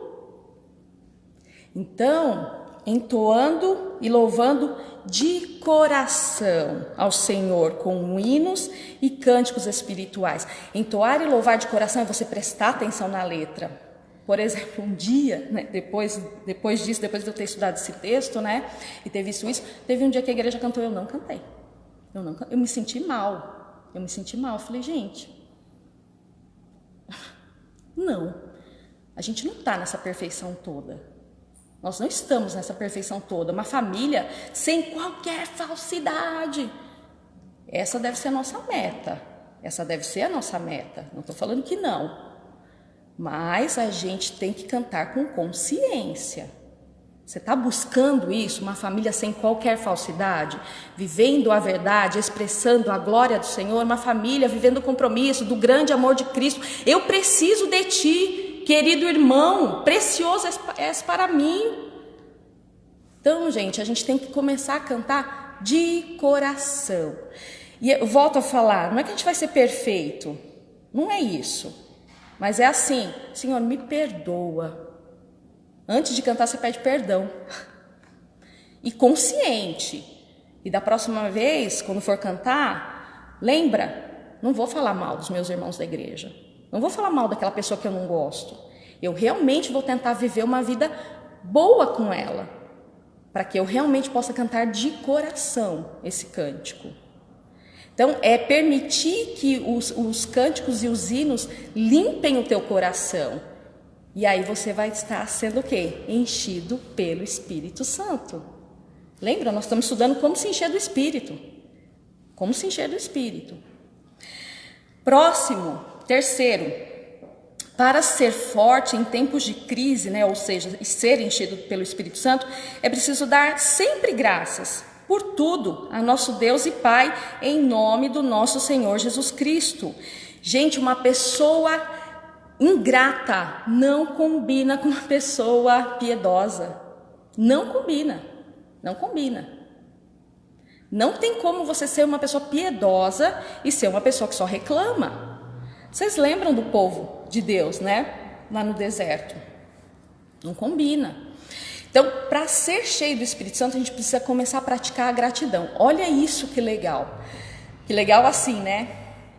Então, entoando e louvando de coração ao Senhor com hinos e cânticos espirituais. Entoar e louvar de coração é você prestar atenção na letra. Por exemplo, um dia, né, depois disso, depois de eu ter estudado esse texto, né, e ter visto isso, teve um dia que a igreja cantou, eu não cantei. Eu me senti mal. Eu falei, gente, não, a gente não está nessa perfeição toda. Nós não estamos nessa perfeição toda. Uma família sem qualquer falsidade. Essa deve ser a nossa meta. Não estou falando que não. Mas a gente tem que cantar com consciência. Você está buscando isso, uma família sem qualquer falsidade, vivendo a verdade, expressando a glória do Senhor, uma família vivendo o compromisso do grande amor de Cristo. Eu preciso de ti, querido irmão, precioso és para mim. Então, gente, a gente tem que começar a cantar de coração. E eu volto a falar, não é que a gente vai ser perfeito, não é isso. Mas é assim, Senhor, me perdoa. Antes de cantar, você pede perdão. E consciente. E da próxima vez, quando for cantar, lembra, não vou falar mal dos meus irmãos da igreja. Não vou falar mal daquela pessoa que eu não gosto. Eu realmente vou tentar viver uma vida boa com ela. Para que eu realmente possa cantar de coração esse cântico. Então, é permitir que os cânticos e os hinos limpem o teu coração. E aí você vai estar sendo o quê? Enchido pelo Espírito Santo. Lembra? Nós estamos estudando como se encher do Espírito. Como se encher do Espírito. Próximo, terceiro. Para ser forte em tempos de crise, né? Ou seja, ser enchido pelo Espírito Santo, é preciso dar sempre graças por tudo a nosso Deus e Pai, em nome do nosso Senhor Jesus Cristo. Gente, uma pessoa ingrata não combina com uma pessoa piedosa. Não combina. Não tem como você ser uma pessoa piedosa e ser uma pessoa que só reclama. Vocês lembram do povo de Deus, né? Lá no deserto. Não combina. Então, para ser cheio do Espírito Santo, a gente precisa começar a praticar a gratidão. Olha isso que legal. Que legal assim, né?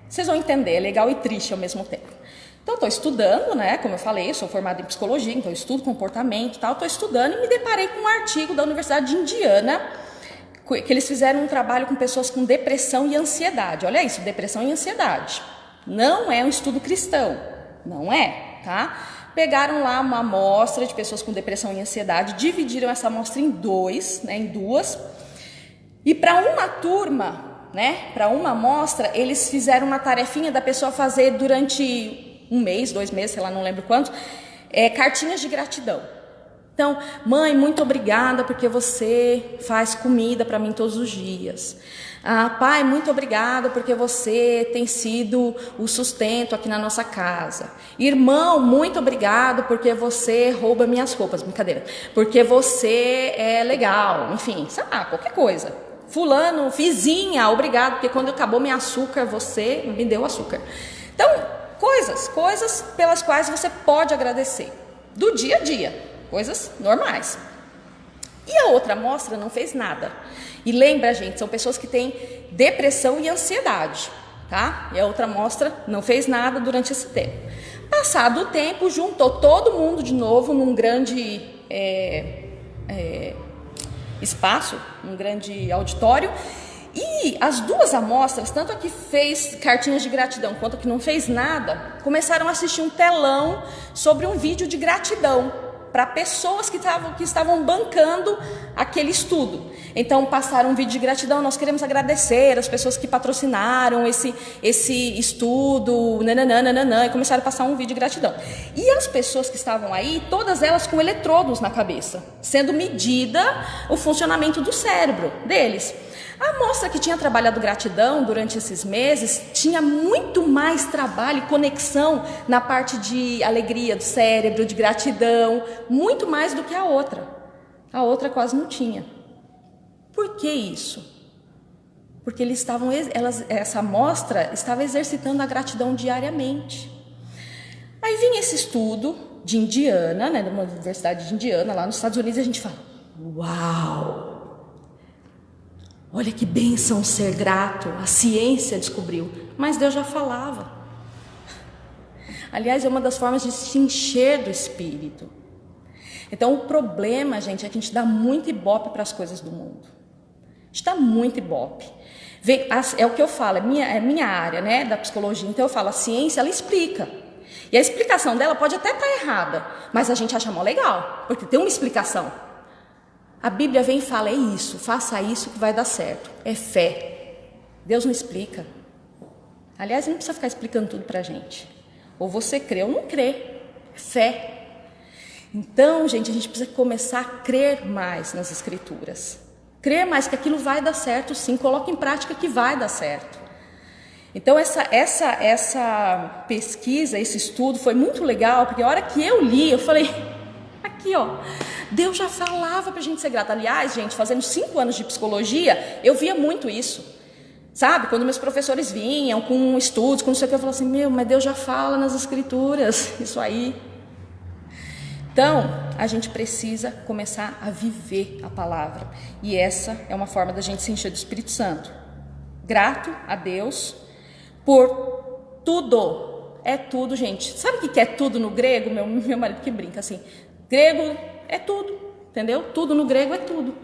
Vocês vão entender, é legal e triste ao mesmo tempo. Então, estou estudando, né? Como eu falei, eu sou formada em psicologia, então eu estudo comportamento e tal. Estou estudando e me deparei com um artigo da Universidade de Indiana, que eles fizeram um trabalho com pessoas com depressão e ansiedade. Olha isso, depressão e ansiedade. Não é um estudo cristão, não é, tá? Pegaram lá uma amostra de pessoas com depressão e ansiedade, dividiram essa amostra em duas, e para uma turma, né? Para uma amostra, eles fizeram uma tarefinha da pessoa fazer durante 1 mês, 2 meses, sei lá, não lembro quanto, cartinhas de gratidão. Então, mãe, muito obrigada porque você faz comida para mim todos os dias. Pai, muito obrigada porque você tem sido o sustento aqui na nossa casa. Irmão, muito obrigado porque você rouba minhas roupas, brincadeira. Porque você é legal, enfim, sei lá, qualquer coisa. Fulano, vizinha, obrigado porque quando acabou meu açúcar, você me deu açúcar. Então, coisas pelas quais você pode agradecer, do dia a dia. Coisas normais. E a outra amostra não fez nada. E lembra, gente, são pessoas que têm depressão e ansiedade, tá? E a outra amostra não fez nada durante esse tempo. Passado o tempo, juntou todo mundo de novo num grande espaço, um grande auditório. E as duas amostras, tanto a que fez cartinhas de gratidão quanto a que não fez nada, começaram a assistir um telão sobre um vídeo de gratidão para pessoas que estavam bancando aquele estudo. Então passaram um vídeo de gratidão, nós queremos agradecer as pessoas que patrocinaram esse estudo, nananana, e começaram a passar um vídeo de gratidão. E as pessoas que estavam aí, todas elas com eletrodos na cabeça, sendo medida o funcionamento do cérebro deles. A amostra que tinha trabalhado gratidão durante esses meses tinha muito mais trabalho e conexão na parte de alegria do cérebro, de gratidão, muito mais do que a outra. A outra quase não tinha. Por que isso? Porque essa amostra estava exercitando a gratidão diariamente. Aí vinha esse estudo de Indiana, né, de uma universidade de Indiana, lá nos Estados Unidos, e a gente fala, uau! Olha que bênção ser grato, a ciência descobriu, mas Deus já falava. Aliás, é uma das formas de se encher do Espírito. Então, o problema, gente, é que a gente dá muito ibope para as coisas do mundo. A gente dá muito ibope. É o que eu falo, é minha área, né, da psicologia. Então, eu falo, a ciência, ela explica. E a explicação dela pode até estar errada, mas a gente acha mó legal, porque tem uma explicação. A Bíblia vem e fala, é isso, faça isso que vai dar certo. É fé. Deus não explica. Aliás, não precisa ficar explicando tudo pra gente. Ou você crê ou não crê. É fé. Então, gente, a gente precisa começar a crer mais nas Escrituras. Crer mais que aquilo vai dar certo, sim. Coloque em prática que vai dar certo. Então, essa pesquisa, esse estudo foi muito legal, porque a hora que eu li, eu falei... Aqui, ó, Deus já falava pra gente ser grata. Aliás, gente, fazendo 5 anos de psicologia, eu via muito isso. Sabe, quando meus professores vinham com estudos, com não sei o que, eu falava assim, mas Deus já fala nas Escrituras, isso aí. Então, a gente precisa começar a viver a palavra. E essa é uma forma da gente se encher do Espírito Santo. Grato a Deus por tudo. É tudo, gente. Sabe o que é tudo no grego? Meu marido que brinca assim. Grego é tudo, entendeu? Tudo no grego é tudo.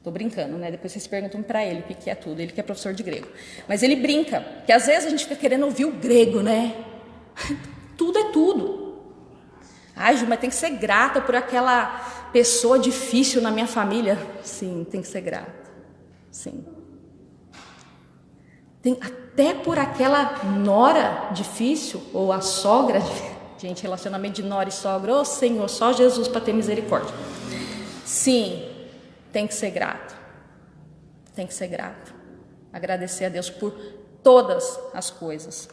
Tô brincando, né? Depois vocês perguntam para ele o que é tudo. Ele que é professor de grego. Mas ele brinca, que às vezes a gente fica querendo ouvir o grego, né? Tudo é tudo. Ai, Ju, mas tem que ser grata por aquela pessoa difícil na minha família. Sim, tem que ser grata. Sim. Tem até por aquela nora difícil, ou a sogra difícil. Gente, relacionamento de nora e sogra, ô Senhor, só Jesus para ter misericórdia. Sim, tem que ser grato. Tem que ser grato. Agradecer a Deus por todas as coisas.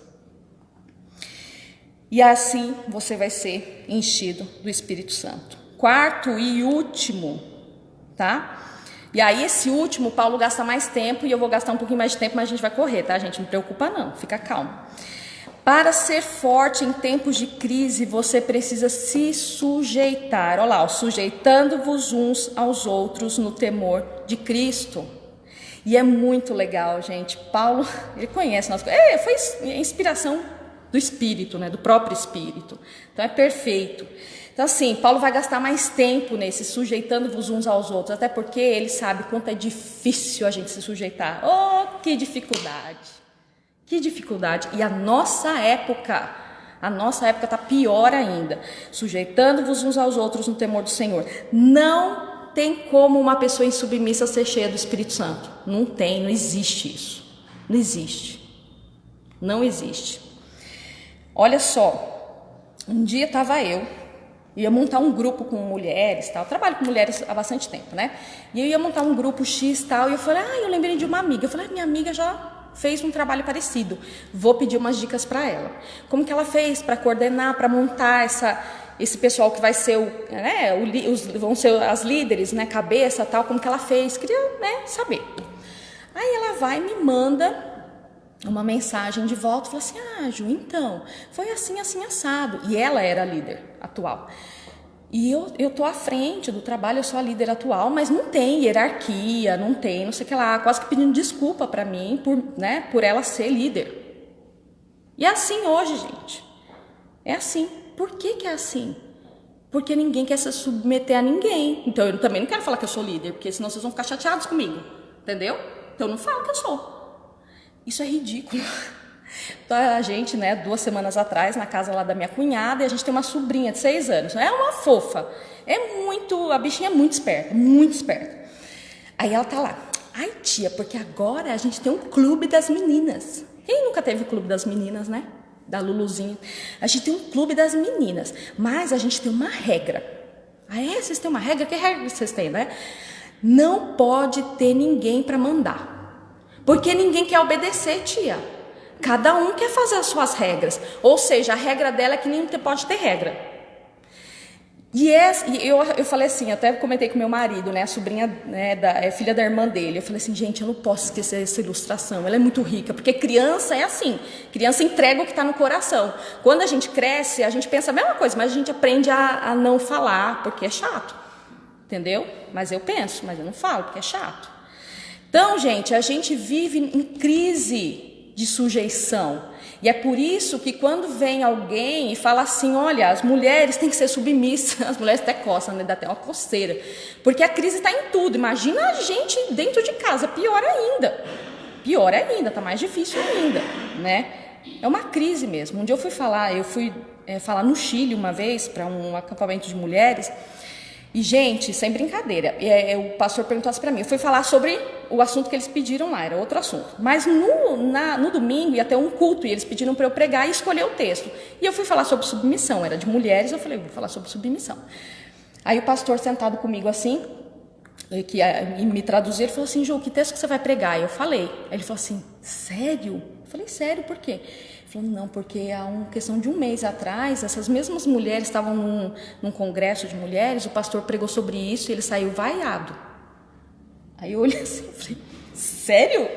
E assim você vai ser enchido do Espírito Santo. Quarto e último, tá? E aí esse último, Paulo gasta mais tempo e eu vou gastar um pouquinho mais de tempo, mas a gente vai correr, tá, gente? Não preocupa não, fica calmo. Para ser forte em tempos de crise, você precisa se sujeitar. Olha lá, sujeitando-vos uns aos outros no temor de Cristo. E é muito legal, gente. Paulo, ele conhece nossas coisas. Foi inspiração do Espírito, né? Do próprio Espírito. Então é perfeito. Então assim, Paulo vai gastar mais tempo nesse sujeitando-vos uns aos outros, até porque ele sabe quanto é difícil a gente se sujeitar. Oh, que dificuldade! Que dificuldade. E a nossa época está pior ainda. Sujeitando-vos uns aos outros no temor do Senhor. Não tem como uma pessoa insubmissa ser cheia do Espírito Santo. Não tem, não existe isso. Não existe. Não existe. Olha só, um dia estava eu ia montar um grupo com mulheres, tal. Eu trabalho com mulheres há bastante tempo, né? E eu ia montar um grupo X, tal, e eu falei, eu lembrei de uma amiga. Eu falei, minha amiga já fez um trabalho parecido, vou pedir umas dicas para ela. Como que ela fez para coordenar, para montar esse pessoal que vai ser vão ser as líderes, né, cabeça, tal, como que ela fez? Queria, né, saber. Aí ela vai e me manda uma mensagem de volta, falou assim, Ju, então, foi assim, assim, assado. E ela era a líder atual. E eu tô à frente do trabalho, eu sou a líder atual, mas não tem hierarquia, não tem, não sei o que lá, quase que pedindo desculpa pra mim por ela ser líder. E é assim hoje, gente. É assim. Por que é assim? Porque ninguém quer se submeter a ninguém. Então eu também não quero falar que eu sou líder, porque senão vocês vão ficar chateados comigo. Entendeu? Então eu não falo que eu sou. Isso é ridículo. Então, a gente, né, 2 semanas atrás, na casa lá da minha cunhada, e a gente tem uma sobrinha de 6 anos. É uma fofa. A bichinha é muito esperta, muito esperta. Aí ela tá lá. Ai, tia, porque agora a gente tem um clube das meninas. Quem nunca teve o clube das meninas, né? Da Luluzinha. A gente tem um clube das meninas, mas a gente tem uma regra. Vocês têm uma regra? Que regra vocês têm, né? Não pode ter ninguém para mandar. Porque ninguém quer obedecer, tia. Cada um quer fazer as suas regras. Ou seja, a regra dela é que nem pode ter regra. E eu falei assim, até comentei com meu marido, né, a sobrinha, né, é filha da irmã dele. Eu falei assim, gente, eu não posso esquecer essa ilustração. Ela é muito rica, porque criança é assim. Criança entrega o que está no coração. Quando a gente cresce, a gente pensa a mesma coisa, mas a gente aprende a não falar, porque é chato. Entendeu? Mas eu penso, mas eu não falo, porque é chato. Então, gente, a gente vive em crise de sujeição. E é por isso que quando vem alguém e fala assim, olha, as mulheres têm que ser submissas, as mulheres até coçam, né? Dá até uma coceira. Porque a crise está em tudo. Imagina a gente dentro de casa, pior ainda. Pior ainda, tá mais difícil ainda, né? É uma crise mesmo. Um dia eu fui falar no Chile uma vez, para um acampamento de mulheres. E, gente, sem brincadeira, o pastor perguntou assim para mim, eu fui falar sobre o assunto que eles pediram lá, era outro assunto. Mas no domingo ia ter um culto e eles pediram para eu pregar e escolher o texto. E eu fui falar sobre submissão, era de mulheres, eu falei, vou falar sobre submissão. Aí o pastor sentado comigo assim, que me traduzir, ele falou assim, Ju, que texto que você vai pregar? Eu falei. Aí ele falou assim, sério? Eu falei, sério, por quê? Ele falou, não, porque há uma questão de 1 mês atrás, essas mesmas mulheres estavam num congresso de mulheres, o pastor pregou sobre isso e ele saiu vaiado. Aí eu olhei assim e falei, sério?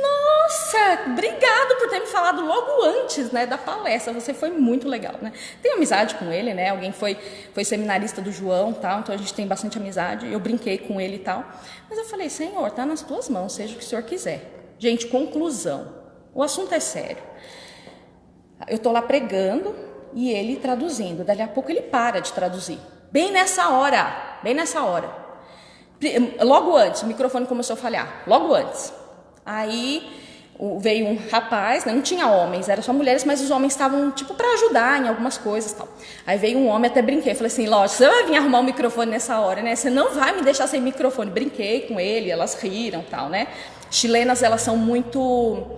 Nossa, obrigado por ter me falado logo antes, né, da palestra, você foi muito legal, né? Tenho amizade com ele, né, alguém foi seminarista do João, tal, então a gente tem bastante amizade, eu brinquei com ele e tal, mas eu falei, Senhor, tá nas tuas mãos, seja o que o Senhor quiser. Gente, conclusão, o assunto é sério. Eu tô lá pregando e ele traduzindo, dali a pouco ele para de traduzir, bem nessa hora, logo antes, o microfone começou a falhar, logo antes. Aí veio um rapaz, né, não tinha homens, eram só mulheres, mas os homens estavam tipo para ajudar em algumas coisas e tal. Aí veio um homem, até brinquei, falei assim, lógico, você vai vir arrumar o microfone nessa hora, né? Você não vai me deixar sem microfone. Brinquei com ele, elas riram e tal, né? Chilenas, elas são muito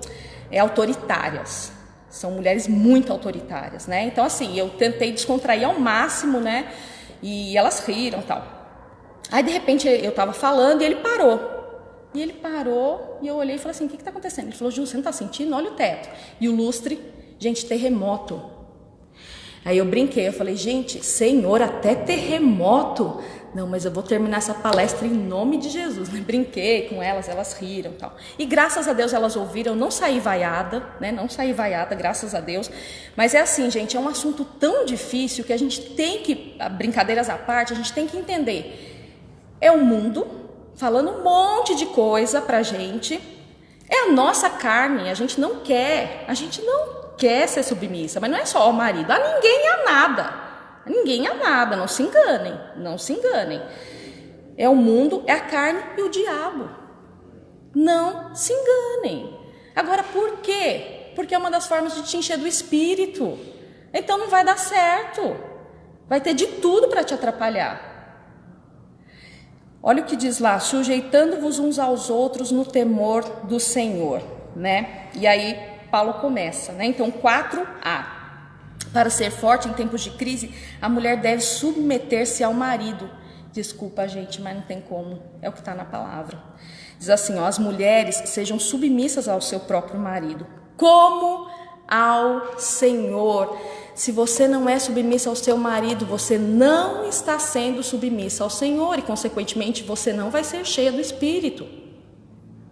autoritárias. São mulheres muito autoritárias, né? Então, assim, eu tentei descontrair ao máximo, né? E elas riram e tal. Aí, de repente, eu tava falando e ele parou. E ele parou e eu olhei e falei assim, o que está acontecendo? Ele falou, Ju, você não está sentindo? Olha o teto. E o lustre, gente, terremoto. Aí eu brinquei, eu falei, gente, Senhor, até terremoto. Não, mas eu vou terminar essa palestra em nome de Jesus, né? Brinquei com elas riram e tal. E graças a Deus elas ouviram, não saí vaiada, né? Não saí vaiada, graças a Deus. Mas é assim, gente, é um assunto tão difícil que a gente tem que, brincadeiras à parte, a gente tem que entender. É o mundo falando um monte de coisa pra gente. É a nossa carne, a gente não quer ser submissa, mas não é só o marido, a ninguém e a nada. Ninguém é nada, não se enganem. É o mundo, é a carne e o diabo. Não se enganem. Agora, por quê? Porque é uma das formas de te encher do espírito. Então não vai dar certo. Vai ter de tudo para te atrapalhar. Olha o que diz lá, sujeitando-vos uns aos outros no temor do Senhor, né? E aí Paulo começa, né? Então 4a. Para ser forte em tempos de crise, a mulher deve submeter-se ao marido. Desculpa, gente, mas não tem como. É o que está na palavra. Diz assim, ó, as mulheres sejam submissas ao seu próprio marido, como ao Senhor. Se você não é submissa ao seu marido, você não está sendo submissa ao Senhor e, consequentemente, você não vai ser cheia do Espírito.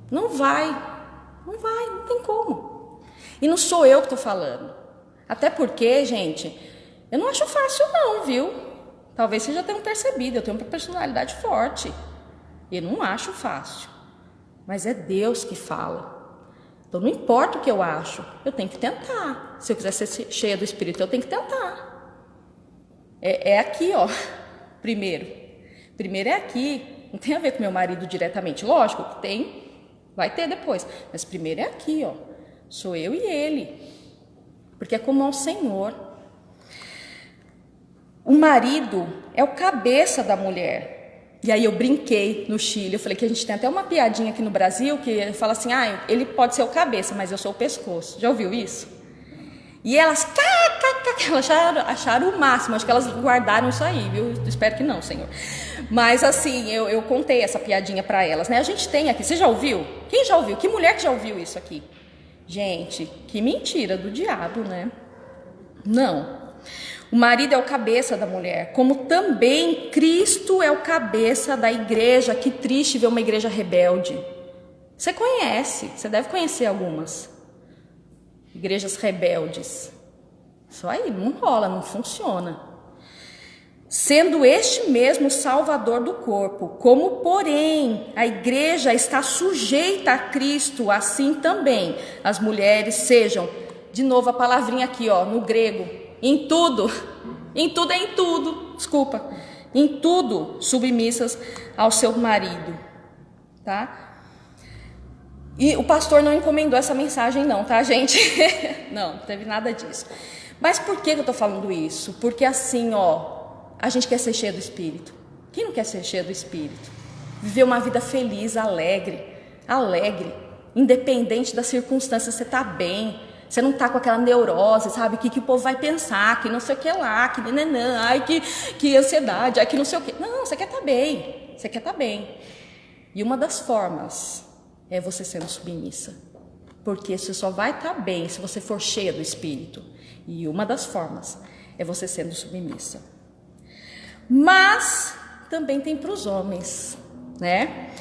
Não vai, não tem como. E não sou eu que estou falando. Até porque, gente, eu não acho fácil não, viu? Talvez vocês já tenham percebido, eu tenho uma personalidade forte. Eu não acho fácil. Mas é Deus que fala. Então não importa o que eu acho, eu tenho que tentar. Se eu quiser ser cheia do Espírito, eu tenho que tentar. É aqui, ó. Primeiro é aqui. Não tem a ver com meu marido diretamente. Lógico que tem, vai ter depois. Mas primeiro é aqui, ó. Sou eu e ele. Porque é como ao Senhor. O marido é o cabeça da mulher. E aí eu brinquei no Chile, eu falei que a gente tem até uma piadinha aqui no Brasil que fala assim, ele pode ser o cabeça, mas eu sou o pescoço. Já ouviu isso? E elas acharam o máximo, acho que elas guardaram isso aí, viu? Espero que não, Senhor. Mas assim, eu contei essa piadinha para elas, né? A gente tem aqui, você já ouviu? Quem já ouviu? Que mulher que já ouviu isso aqui? Gente, que mentira do diabo, né? Não. O marido é o cabeça da mulher, como também Cristo é o cabeça da igreja. Que triste ver uma igreja rebelde. Você conhece, você deve conhecer algumas igrejas rebeldes. Só aí, não rola, não funciona. Sendo este mesmo salvador do corpo, como porém a igreja está sujeita a Cristo, assim também as mulheres sejam, de novo a palavrinha aqui, ó, no grego, em tudo, desculpa, em tudo submissas ao seu marido, tá? E o pastor não encomendou essa mensagem não, tá, gente? Não teve nada disso. Mas por que eu tô falando isso? Porque assim, ó, a gente quer ser cheio do Espírito. Quem não quer ser cheio do Espírito? Viver uma vida feliz, alegre, independente das circunstâncias, você tá bem. Você não tá com aquela neurose, sabe? Que o povo vai pensar, que não sei o que lá, que nananã, ai, que ansiedade, ai, que não sei o que. Não, você quer estar bem, você quer estar bem. E uma das formas é você sendo submissa. Porque você só vai estar bem se você for cheia do Espírito. E uma das formas é você sendo submissa. Mas também tem para os homens, né?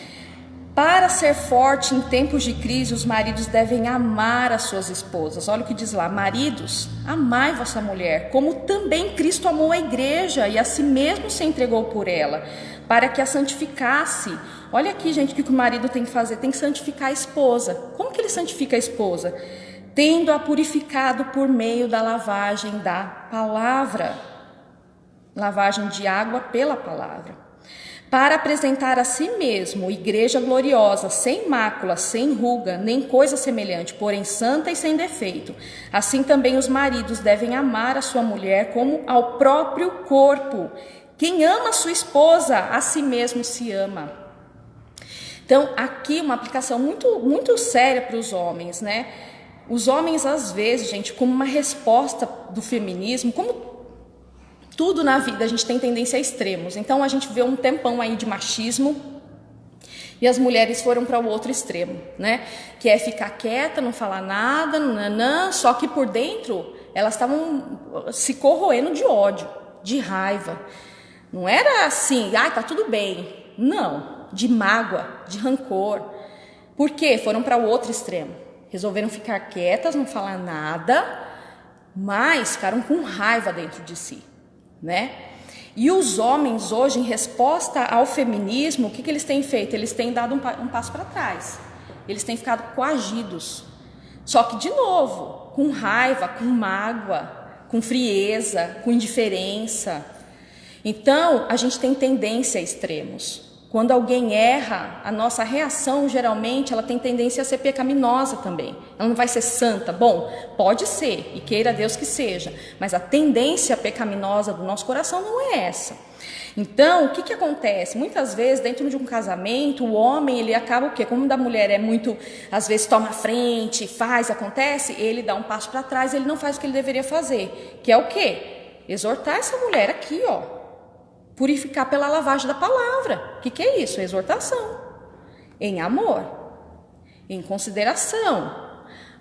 Para ser forte em tempos de crise, os maridos devem amar as suas esposas. Olha o que diz lá, maridos, amai vossa mulher, como também Cristo amou a igreja e a si mesmo se entregou por ela, para que a santificasse. Olha aqui, gente, o que o marido tem que fazer, tem que santificar a esposa. Como que ele santifica a esposa? Tendo-a purificado por meio da lavagem da palavra, lavagem de água pela palavra. Para apresentar a si mesmo igreja gloriosa, sem mácula, sem ruga, nem coisa semelhante, porém santa e sem defeito. Assim também os maridos devem amar a sua mulher como ao próprio corpo. Quem ama a sua esposa, a si mesmo se ama. Então, aqui uma aplicação muito séria para os homens, né? Os homens, às vezes, gente, como uma resposta do feminismo, como tudo na vida, a gente tem tendência a extremos. Então, a gente vê um tempão aí de machismo e as mulheres foram para o outro extremo, né? Que é ficar quieta, não falar nada, nananã, só que por dentro elas estavam se corroendo de ódio, de raiva. Não era assim, tá tudo bem. Não, de mágoa, de rancor. Por quê? Foram para o outro extremo. Resolveram ficar quietas, não falar nada, mas ficaram com raiva dentro de si. Né? E os homens hoje, em resposta ao feminismo, o que eles têm feito? Eles têm dado um passo para trás. Eles têm ficado coagidos. Só que, de novo, com raiva, com mágoa, com frieza, com indiferença. Então, a gente tem tendência a extremos. Quando alguém erra, a nossa reação, geralmente, ela tem tendência a ser pecaminosa também. Ela não vai ser santa. Bom, pode ser, e queira Deus que seja. Mas a tendência pecaminosa do nosso coração não é essa. Então, o que acontece? Muitas vezes, dentro de um casamento, o homem, ele acaba o quê? Como da mulher é muito, às vezes toma a frente, faz, acontece, ele dá um passo para trás, ele não faz o que ele deveria fazer, que é o quê? Exortar essa mulher aqui, ó, purificar pela lavagem da palavra. O que é isso? Exortação, em amor, em consideração,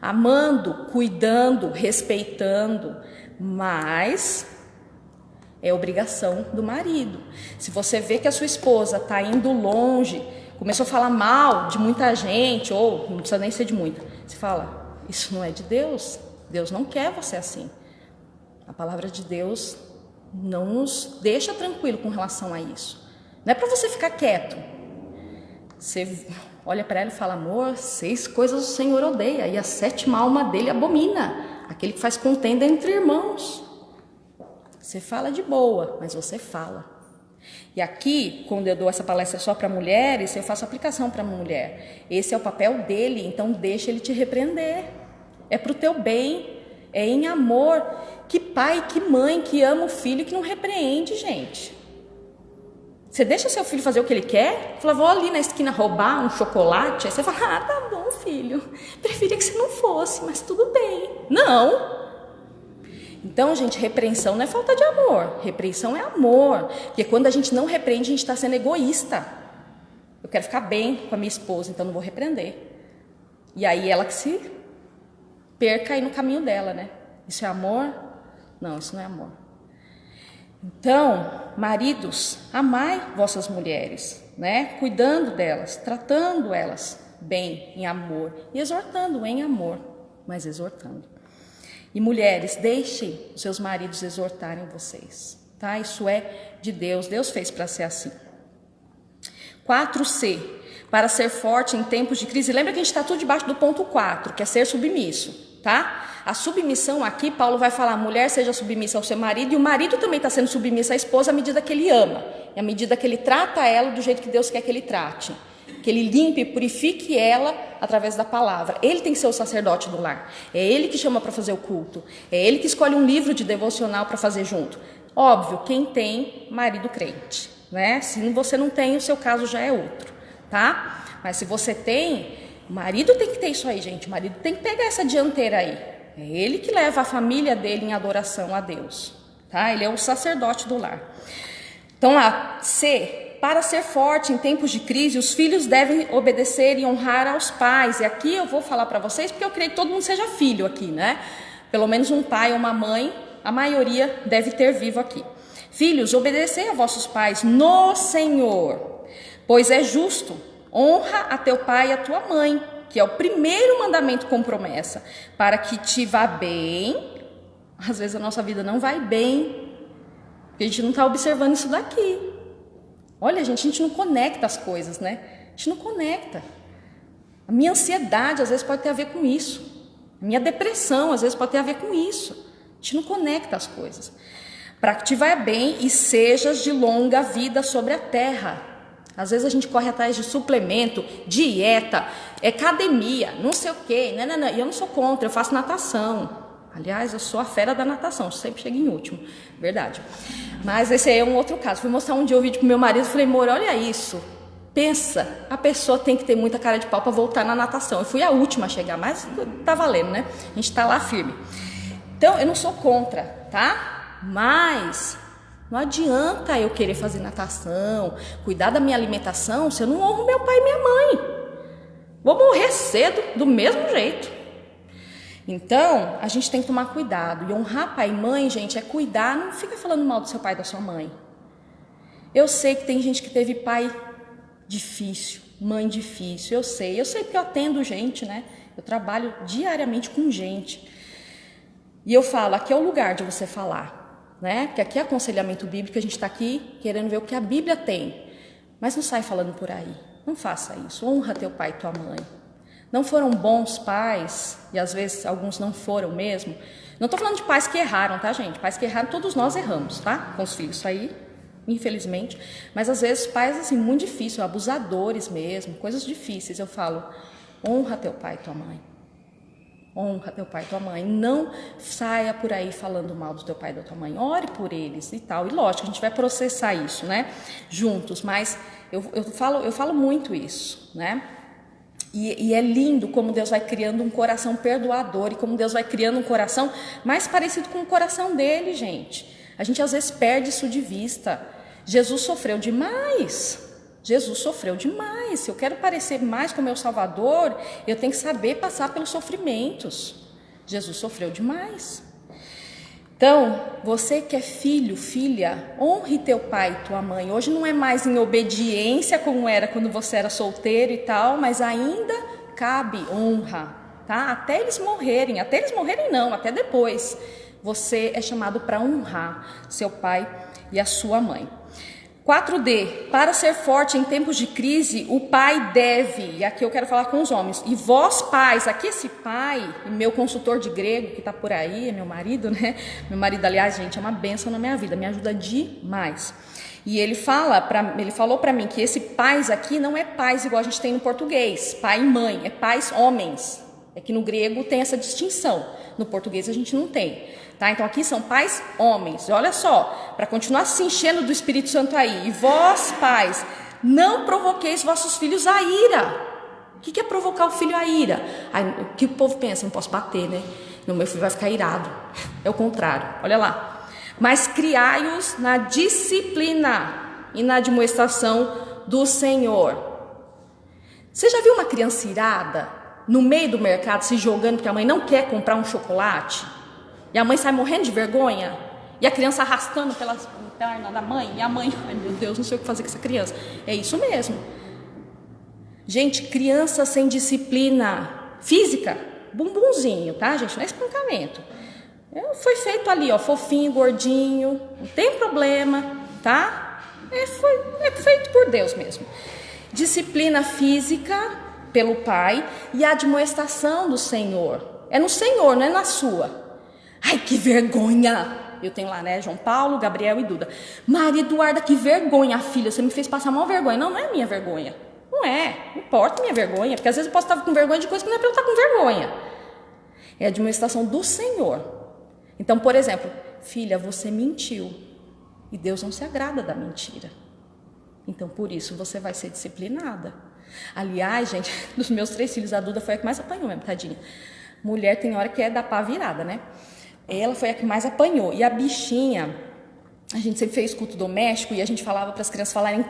amando, cuidando, respeitando, mas é obrigação do marido. Se você vê que a sua esposa está indo longe, começou a falar mal de muita gente, ou não precisa nem ser de muita, você fala, isso não é de Deus, Deus não quer você assim. A palavra de Deus não nos deixa tranquilo com relação a isso. Não é para você ficar quieto. Você olha para ela e fala, amor, 6 coisas o Senhor odeia, e a 7ª alma dele abomina, aquele que faz contenda entre irmãos. Você fala de boa, mas você fala. E aqui, quando eu dou essa palestra só para mulheres, eu faço aplicação para mulher. Esse é o papel dele, então deixa ele te repreender. É para o teu bem, é em amor. Que pai, que mãe que ama o filho e que não repreende, gente. Você deixa seu filho fazer o que ele quer? Fala, vou ali na esquina roubar um chocolate. Aí você fala, ah, tá bom, filho. Preferia que você não fosse, mas tudo bem. Não. Então, gente, repreensão não é falta de amor. Repreensão é amor. Porque quando a gente não repreende, a gente está sendo egoísta. Eu quero ficar bem com a minha esposa, então não vou repreender. E aí ela que se perca aí no caminho dela, né? Isso é amor? Não, isso não é amor. Então, maridos, amai vossas mulheres, né? Cuidando delas, tratando elas bem, em amor. E exortando em amor, mas exortando. E mulheres, deixem os seus maridos exortarem vocês, tá? Isso é de Deus, Deus fez para ser assim. 4C, para ser forte em tempos de crise. Lembra que a gente está tudo debaixo do ponto 4, que é ser submisso, tá? A submissão aqui, Paulo vai falar, mulher seja submissa ao seu marido, e o marido também está sendo submisso à esposa à medida que ele ama, e à medida que ele trata ela do jeito que Deus quer que ele trate. Que ele limpe e purifique ela através da palavra. Ele tem que ser o sacerdote do lar. É ele que chama para fazer o culto. É ele que escolhe um livro de devocional para fazer junto. Óbvio, quem tem marido crente, né? Se você não tem, o seu caso já é outro, tá? Mas se você tem, o marido tem que ter isso aí, gente. O marido tem que pegar essa dianteira aí. É ele que leva a família dele em adoração a Deus, tá? Ele é o sacerdote do lar. Então lá, C. Para ser forte em tempos de crise, os filhos devem obedecer e honrar aos pais. E aqui eu vou falar para vocês, porque eu creio que todo mundo seja filho aqui, né? Pelo menos um pai ou uma mãe, a maioria deve ter vivo aqui. Filhos, obedecei a vossos pais no Senhor, pois é justo. Honra a teu pai e a tua mãe, que é o primeiro mandamento com promessa, para que te vá bem. Às vezes a nossa vida não vai bem, porque a gente não está observando isso daqui. Olha, gente, a gente não conecta as coisas, né? A gente não conecta. A minha ansiedade, às vezes, pode ter a ver com isso. A minha depressão, às vezes, pode ter a ver com isso. A gente não conecta as coisas. Para que te vá bem e sejas de longa vida sobre a terra. Às vezes, a gente corre atrás de suplemento, dieta, academia, não sei o quê. Não. E eu não sou contra, eu faço natação. Aliás, eu sou a fera da natação, sempre chego em último, verdade. Mas esse aí é um outro caso. Fui mostrar um dia o vídeo pro meu marido e falei, amor, olha isso. Pensa, a pessoa tem que ter muita cara de pau para voltar na natação. Eu fui a última a chegar, mas tá valendo, né? A gente tá lá firme. Então, eu não sou contra, tá? Mas não adianta eu querer fazer natação, cuidar da minha alimentação, se eu não honro meu pai e minha mãe. Vou morrer cedo, do mesmo jeito. Então, a gente tem que tomar cuidado. E honrar pai e mãe, gente, é cuidar. Não fica falando mal do seu pai e da sua mãe. Eu sei que tem gente que teve pai difícil, mãe difícil. Eu sei porque eu atendo gente, né? Eu trabalho diariamente com gente. E eu falo, aqui é o lugar de você falar, né? Porque aqui é aconselhamento bíblico, a gente está aqui querendo ver o que a Bíblia tem. Mas não sai falando por aí. Não faça isso. Honra teu pai e tua mãe. Não foram bons pais, e às vezes alguns não foram mesmo. Não estou falando de pais que erraram, tá, gente? Pais que erraram, todos nós erramos, tá? Com os filhos, isso aí, infelizmente. Mas às vezes pais, assim, muito difíceis, abusadores mesmo, coisas difíceis. Eu falo, honra teu pai e tua mãe. honra teu pai e tua mãe. Não saia por aí falando mal do teu pai e da tua mãe. Ore por eles e tal. E lógico, a gente vai processar isso, né? Juntos, mas eu falo muito isso, né? E é lindo como Deus vai criando um coração perdoador e como Deus vai criando um coração mais parecido com o coração dele, gente. A gente às vezes perde isso de vista. Jesus sofreu demais. Jesus sofreu demais. Se eu quero parecer mais com o meu Salvador, eu tenho que saber passar pelos sofrimentos. Jesus sofreu demais. Então, você que é filho, filha, honre teu pai e tua mãe. Hoje não é mais em obediência como era quando você era solteiro e tal, mas ainda cabe honra, tá? Até eles morrerem não, até depois. Você é chamado para honrar seu pai e a sua mãe. 4D, para ser forte em tempos de crise, o pai deve, e aqui eu quero falar com os homens, e vós pais, aqui esse pai, meu consultor de grego que está por aí, é meu marido, né? Meu marido, aliás, gente, é uma bênção na minha vida, me ajuda demais. E ele falou para mim que esse pais aqui não é pais igual a gente tem no português, pai e mãe, é pais homens. É que no grego tem essa distinção, no português a gente não tem. Tá? Então aqui são pais homens. Olha só, para continuar se enchendo do Espírito Santo aí. E vós, pais, não provoqueis vossos filhos a ira. O que é provocar o filho a ira? Aí, o que o povo pensa? Não posso bater, né? Não, meu filho vai ficar irado. É o contrário, olha lá. Mas criai-os na disciplina e na admoestação do Senhor. Você já viu uma criança irada no meio do mercado se jogando porque a mãe não quer comprar um chocolate? E a mãe sai morrendo de vergonha, e a criança arrastando pelas pernas da mãe, e a mãe, ai meu Deus, não sei o que fazer com essa criança. É isso mesmo. Gente, criança sem disciplina física, bumbumzinho, tá, gente? Não é espancamento. Foi feito ali, ó, fofinho, gordinho, não tem problema, tá? É feito por Deus mesmo. Disciplina física pelo pai e a admoestação do Senhor. É no Senhor, não é na sua. Ai, que vergonha! Eu tenho lá, né, João Paulo, Gabriel e Duda. Maria Eduarda, que vergonha, filha, você me fez passar mal vergonha. Não é minha vergonha. Não importa minha vergonha, porque às vezes eu posso estar com vergonha de coisa que não é para eu estar com vergonha. É a administração do Senhor. Então, por exemplo, filha, você mentiu. E Deus não se agrada da mentira. Então, por isso, você vai ser disciplinada. Aliás, gente, dos meus 3 filhos, a Duda foi a que mais apanhou mesmo, tadinha. Mulher tem hora que é da pá virada, né? Ela foi a que mais apanhou. E a bichinha, a gente sempre fez culto doméstico e a gente falava para as crianças falarem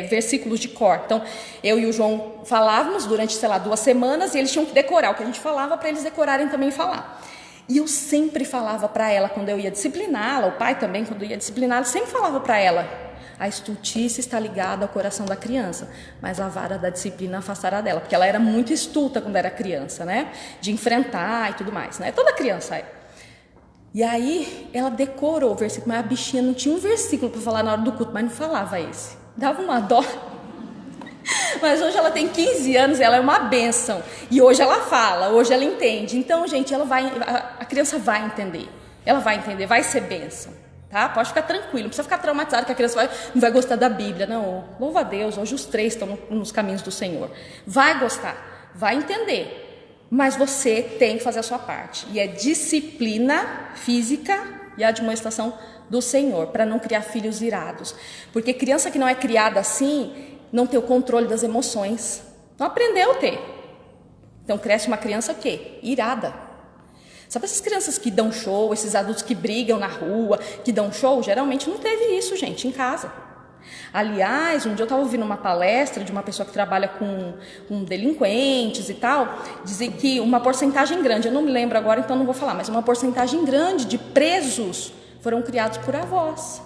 versículos de cor. Então, eu e o João falávamos durante, 2 semanas e eles tinham que decorar o que a gente falava para eles decorarem também e falar. E eu sempre falava para ela, quando eu ia discipliná-la, o pai também, quando ia discipliná-la, sempre falava para ela: a estultice está ligada ao coração da criança, mas a vara da disciplina afastará dela. Porque ela era muito estulta quando era criança, né? De enfrentar e tudo mais, né? Toda criança é. E aí ela decorou o versículo, mas a bichinha não tinha um versículo para falar na hora do culto, mas não falava esse. Dava uma dó. Mas hoje ela tem 15 anos, ela é uma bênção. E hoje ela fala, hoje ela entende. Então, gente, a criança vai entender. Ela vai entender, vai ser bênção. Tá? Pode ficar tranquilo, não precisa ficar traumatizado que a criança não vai gostar da Bíblia. Não, louva a Deus, hoje os 3 estão nos caminhos do Senhor. Vai gostar, vai entender. Mas você tem que fazer a sua parte. E é disciplina física e a admoestação do Senhor, para não criar filhos irados. Porque criança que não é criada assim, não tem o controle das emoções. Não aprendeu a ter. Então cresce uma criança o quê? Irada. Sabe essas crianças que dão show, esses adultos que brigam na rua, que dão show? Geralmente não teve isso, gente, em casa. Aliás, um dia eu estava ouvindo uma palestra de uma pessoa que trabalha com delinquentes e tal, dizer que uma porcentagem grande, eu não me lembro agora, então não vou falar, mas uma porcentagem grande de presos foram criados por avós.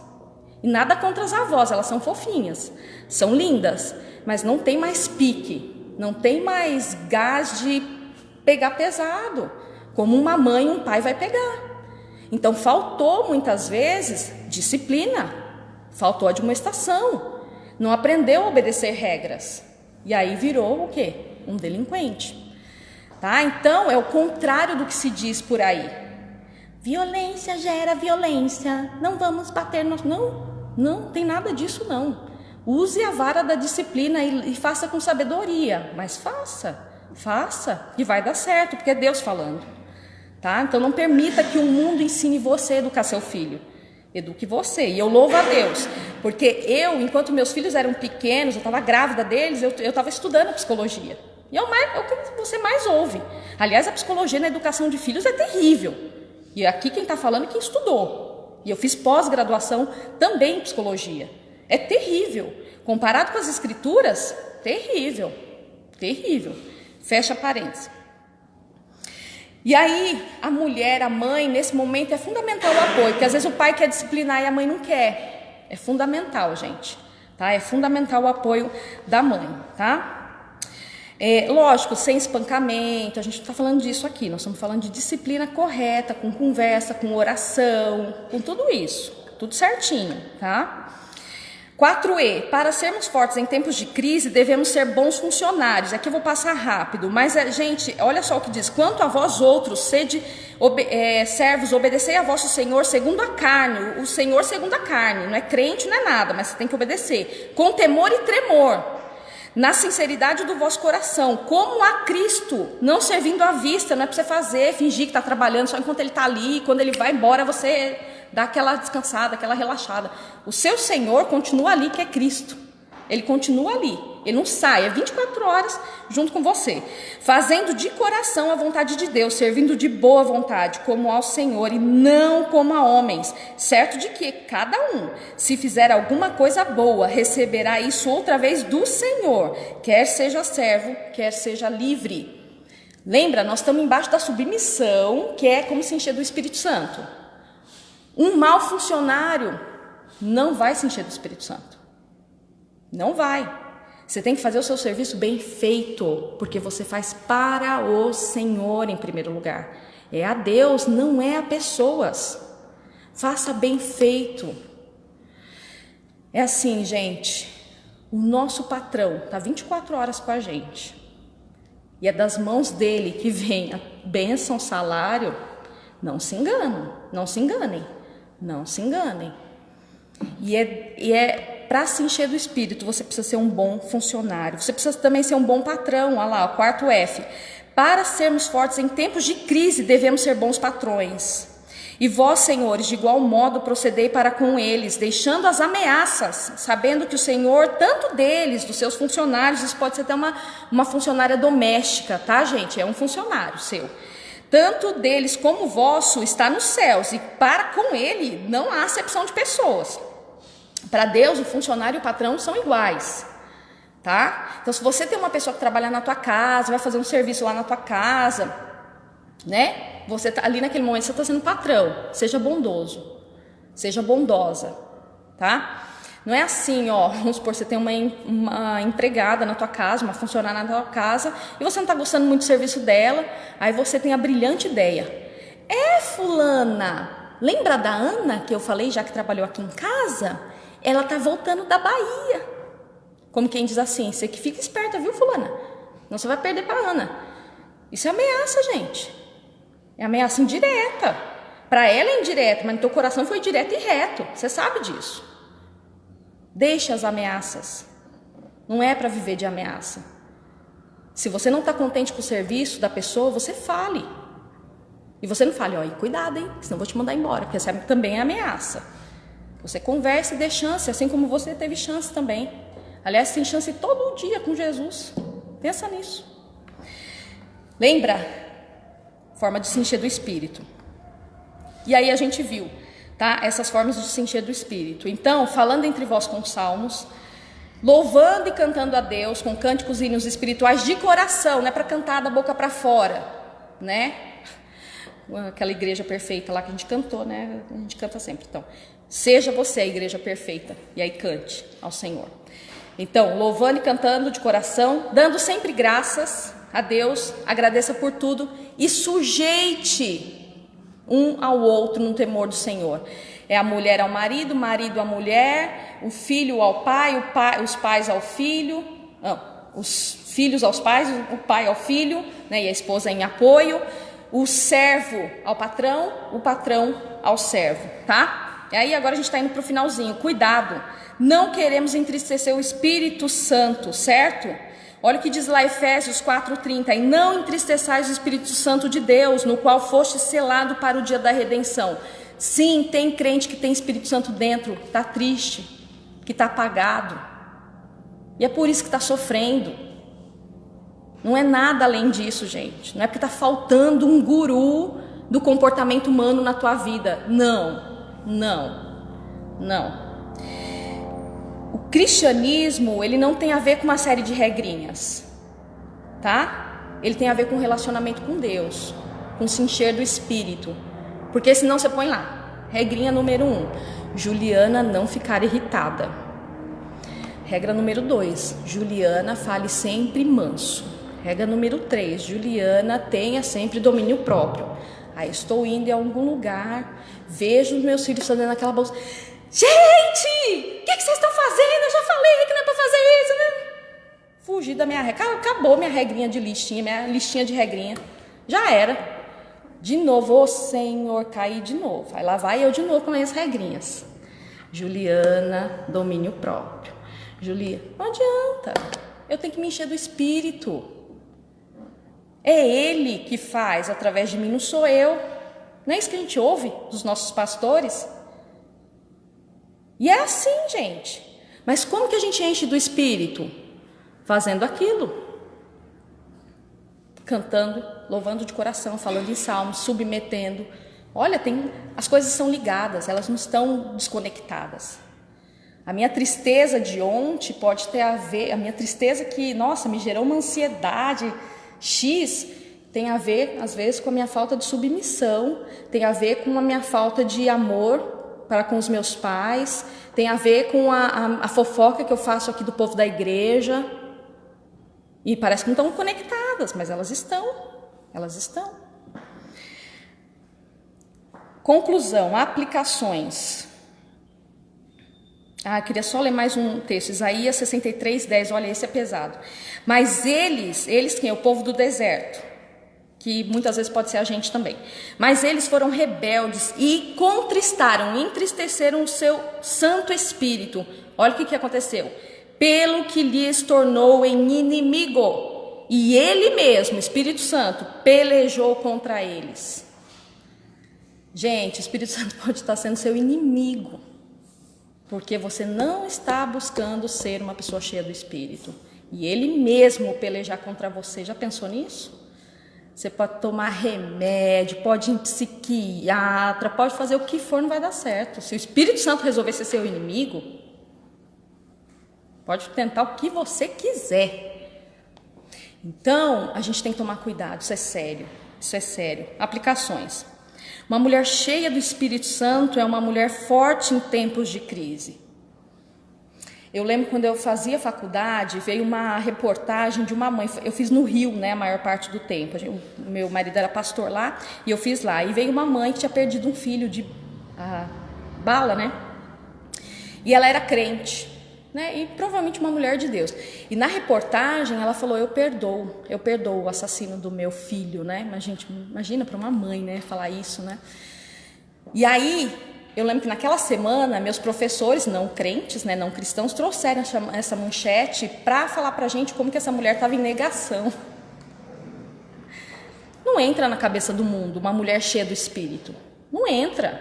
E nada contra as avós, elas são fofinhas, são lindas, mas não tem mais pique, não tem mais gás de pegar pesado, como uma mãe e um pai vai pegar. Então faltou muitas vezes disciplina. Faltou admoestação, não aprendeu a obedecer regras. E aí virou o quê? Um delinquente. Tá? Então, é o contrário do que se diz por aí. Violência gera violência, não vamos bater nos... Não tem nada disso não. Use a vara da disciplina e faça com sabedoria, mas faça. Faça e vai dar certo, porque é Deus falando, tá? Então não permita que o mundo ensine você a educar seu filho. Eduque você. E eu louvo a Deus, porque eu, enquanto meus filhos eram pequenos, eu estava grávida deles, eu estava estudando psicologia. E é o que você mais ouve. Aliás, a psicologia na educação de filhos é terrível. E aqui quem está falando é quem estudou. E eu fiz pós-graduação também em psicologia. É terrível. Comparado com as escrituras, terrível. Terrível. Fecha parênteses. E aí, a mulher, a mãe, nesse momento é fundamental o apoio, porque às vezes o pai quer disciplinar e a mãe não quer. É fundamental, gente, tá? É fundamental o apoio da mãe, tá? Lógico, sem espancamento, a gente não está falando disso aqui, nós estamos falando de disciplina correta, com conversa, com oração, com tudo isso, tudo certinho, tá? 4E, para sermos fortes em tempos de crise, devemos ser bons funcionários. Aqui eu vou passar rápido, mas, gente, olha só o que diz. Quanto a vós outros, sede servos, obedecei a vosso Senhor segundo a carne. O Senhor segundo a carne, não é crente, não é nada, mas você tem que obedecer. Com temor e tremor, na sinceridade do vosso coração, como a Cristo, não servindo à vista. Não é para você fazer, fingir que está trabalhando só enquanto ele está ali, quando ele vai embora você dá aquela descansada, aquela relaxada. O seu Senhor continua ali, que é Cristo. Ele continua ali. Ele não sai, é 24 horas junto com você. Fazendo de coração a vontade de Deus, servindo de boa vontade, como ao Senhor e não como a homens. Certo de que cada um, se fizer alguma coisa boa, receberá isso outra vez do Senhor, quer seja servo, quer seja livre. Lembra, nós estamos embaixo da submissão, que é como se encher do Espírito Santo. Um mau funcionário não vai se encher do Espírito Santo. Não vai. Você tem que fazer o seu serviço bem feito, porque você faz para o Senhor em primeiro lugar. É a Deus, não é a pessoas. Faça bem feito. É assim, gente, o nosso patrão está 24 horas com a gente. E é das mãos dele que vem a bênção, salário. Não se enganam, não se enganem. Não se enganem. E é para se encher do Espírito, você precisa ser um bom funcionário. Você precisa também ser um bom patrão. Olha lá, o 4F. Para sermos fortes em tempos de crise, devemos ser bons patrões. E vós, senhores, de igual modo procedei para com eles, deixando as ameaças, sabendo que o Senhor, tanto deles, dos seus funcionários, isso pode ser até uma funcionária doméstica, tá, gente? É um funcionário seu. Tanto deles como o vosso está nos céus, e para com ele não há acepção de pessoas. Para Deus, o funcionário e o patrão são iguais, tá? Então, se você tem uma pessoa que trabalha na tua casa, vai fazer um serviço lá na tua casa, né? Você tá ali naquele momento, você está sendo patrão. Seja bondoso, seja bondosa, tá? Não é assim, ó, vamos supor, você tem uma empregada na tua casa, uma funcionária na tua casa, e você não está gostando muito do serviço dela, aí você tem a brilhante ideia. Fulana, lembra da Ana, que eu falei já que trabalhou aqui em casa? Ela tá voltando da Bahia. Como quem diz assim, você que fica esperta, viu, fulana? Não, você vai perder pra Ana. Isso é ameaça, gente. É ameaça indireta. Para ela é indireta, mas no teu coração foi direto e reto. Você sabe disso. Deixa as ameaças. Não é para viver de ameaça. Se você não está contente com o serviço da pessoa, você fale. E você não fale, ó, e cuidado, hein? Senão eu vou te mandar embora, porque essa também é ameaça. Você conversa e dê chance, assim como você teve chance também. Aliás, tem chance todo dia com Jesus. Pensa nisso. Lembra? Forma de se encher do Espírito. E aí a gente viu, tá? Essas formas de se encher do Espírito. Então, falando entre vós com salmos, louvando e cantando a Deus com cânticos e hinos espirituais de coração, não é para cantar da boca para fora, né? Aquela igreja perfeita lá que a gente cantou, né? A gente canta sempre. Então, seja você a igreja perfeita e aí cante ao Senhor. Então, louvando e cantando de coração, dando sempre graças a Deus, agradeça por tudo e sujeite um ao outro no temor do Senhor. É a mulher ao marido, o marido à mulher, o filho ao pai, os pais ao filho, os filhos aos pais, o pai ao filho, né, e a esposa em apoio, o servo ao patrão, o patrão ao servo, tá? E aí agora a gente está indo para o finalzinho. Cuidado, não queremos entristecer o Espírito Santo, certo? Olha o que diz lá Efésios 4:30, e não entristeçais o Espírito Santo de Deus, no qual foste selado para o dia da redenção. Sim, tem crente que tem Espírito Santo dentro, que está triste, que está apagado, e é por isso que está sofrendo. Não é nada além disso, gente. Não é porque está faltando um guru do comportamento humano na tua vida. Não, não, não. O cristianismo, ele não tem a ver com uma série de regrinhas, tá? Ele tem a ver com o relacionamento com Deus, com o se encher do Espírito. Porque senão você põe lá, regrinha número 1, Juliana não ficar irritada. Regra número 2, Juliana fale sempre manso. Regra número 3, Juliana tenha sempre domínio próprio. Aí estou indo em algum lugar, vejo os meus filhos fazendo aquela bolsa. Gente, o que vocês estão fazendo? Eu já falei que não é para fazer isso, né? Fugi da minha regra. Acabou minha regrinha de listinha, minha listinha de regrinha. Já era. De novo, ô Senhor, caí de novo. Aí lá vai eu de novo com as regrinhas. Juliana, domínio próprio. Julia, não adianta. Eu tenho que me encher do Espírito. É Ele que faz através de mim, não sou eu. Não é isso que a gente ouve dos nossos pastores? E é assim, gente. Mas como que a gente enche do Espírito? Fazendo aquilo. Cantando, louvando de coração, falando em salmos, submetendo. Olha, as coisas são ligadas, elas não estão desconectadas. A minha tristeza de ontem pode ter a ver, a minha tristeza que, nossa, me gerou uma ansiedade X, tem a ver, às vezes, com a minha falta de submissão, tem a ver com a minha falta de amor para com os meus pais, tem a ver com a fofoca que eu faço aqui do povo da igreja. E parece que não estão conectadas, mas elas estão. Elas estão. Conclusão, aplicações. Eu queria só ler mais um texto, Isaías 63:10, olha, esse é pesado. Mas eles quem é? O povo do deserto, que muitas vezes pode ser a gente também. Mas eles foram rebeldes e contristaram, entristeceram o seu Santo Espírito. Olha o que aconteceu. Pelo que lhes tornou em inimigo. E ele mesmo, Espírito Santo, pelejou contra eles. Gente, o Espírito Santo pode estar sendo seu inimigo, porque você não está buscando ser uma pessoa cheia do Espírito. E ele mesmo pelejar contra você. Já pensou nisso? Você pode tomar remédio, pode ir em psiquiatra, pode fazer o que for, não vai dar certo. Se o Espírito Santo resolver ser seu inimigo, pode tentar o que você quiser. Então, a gente tem que tomar cuidado, isso é sério. Isso é sério. Aplicações. Uma mulher cheia do Espírito Santo é uma mulher forte em tempos de crise. Eu lembro quando eu fazia faculdade, veio uma reportagem de uma mãe, eu fiz no Rio, né, a maior parte do tempo, o meu marido era pastor lá, e eu fiz lá, e veio uma mãe que tinha perdido um filho de bala, né, e ela era crente, né, e provavelmente uma mulher de Deus, e na reportagem ela falou, eu perdoo o assassino do meu filho, né, mas gente, imagina para uma mãe, né, falar isso, né, e aí, eu lembro que naquela semana, meus professores não crentes, né, não cristãos, trouxeram essa manchete para falar para a gente como que essa mulher estava em negação. Não entra na cabeça do mundo uma mulher cheia do Espírito. Não entra.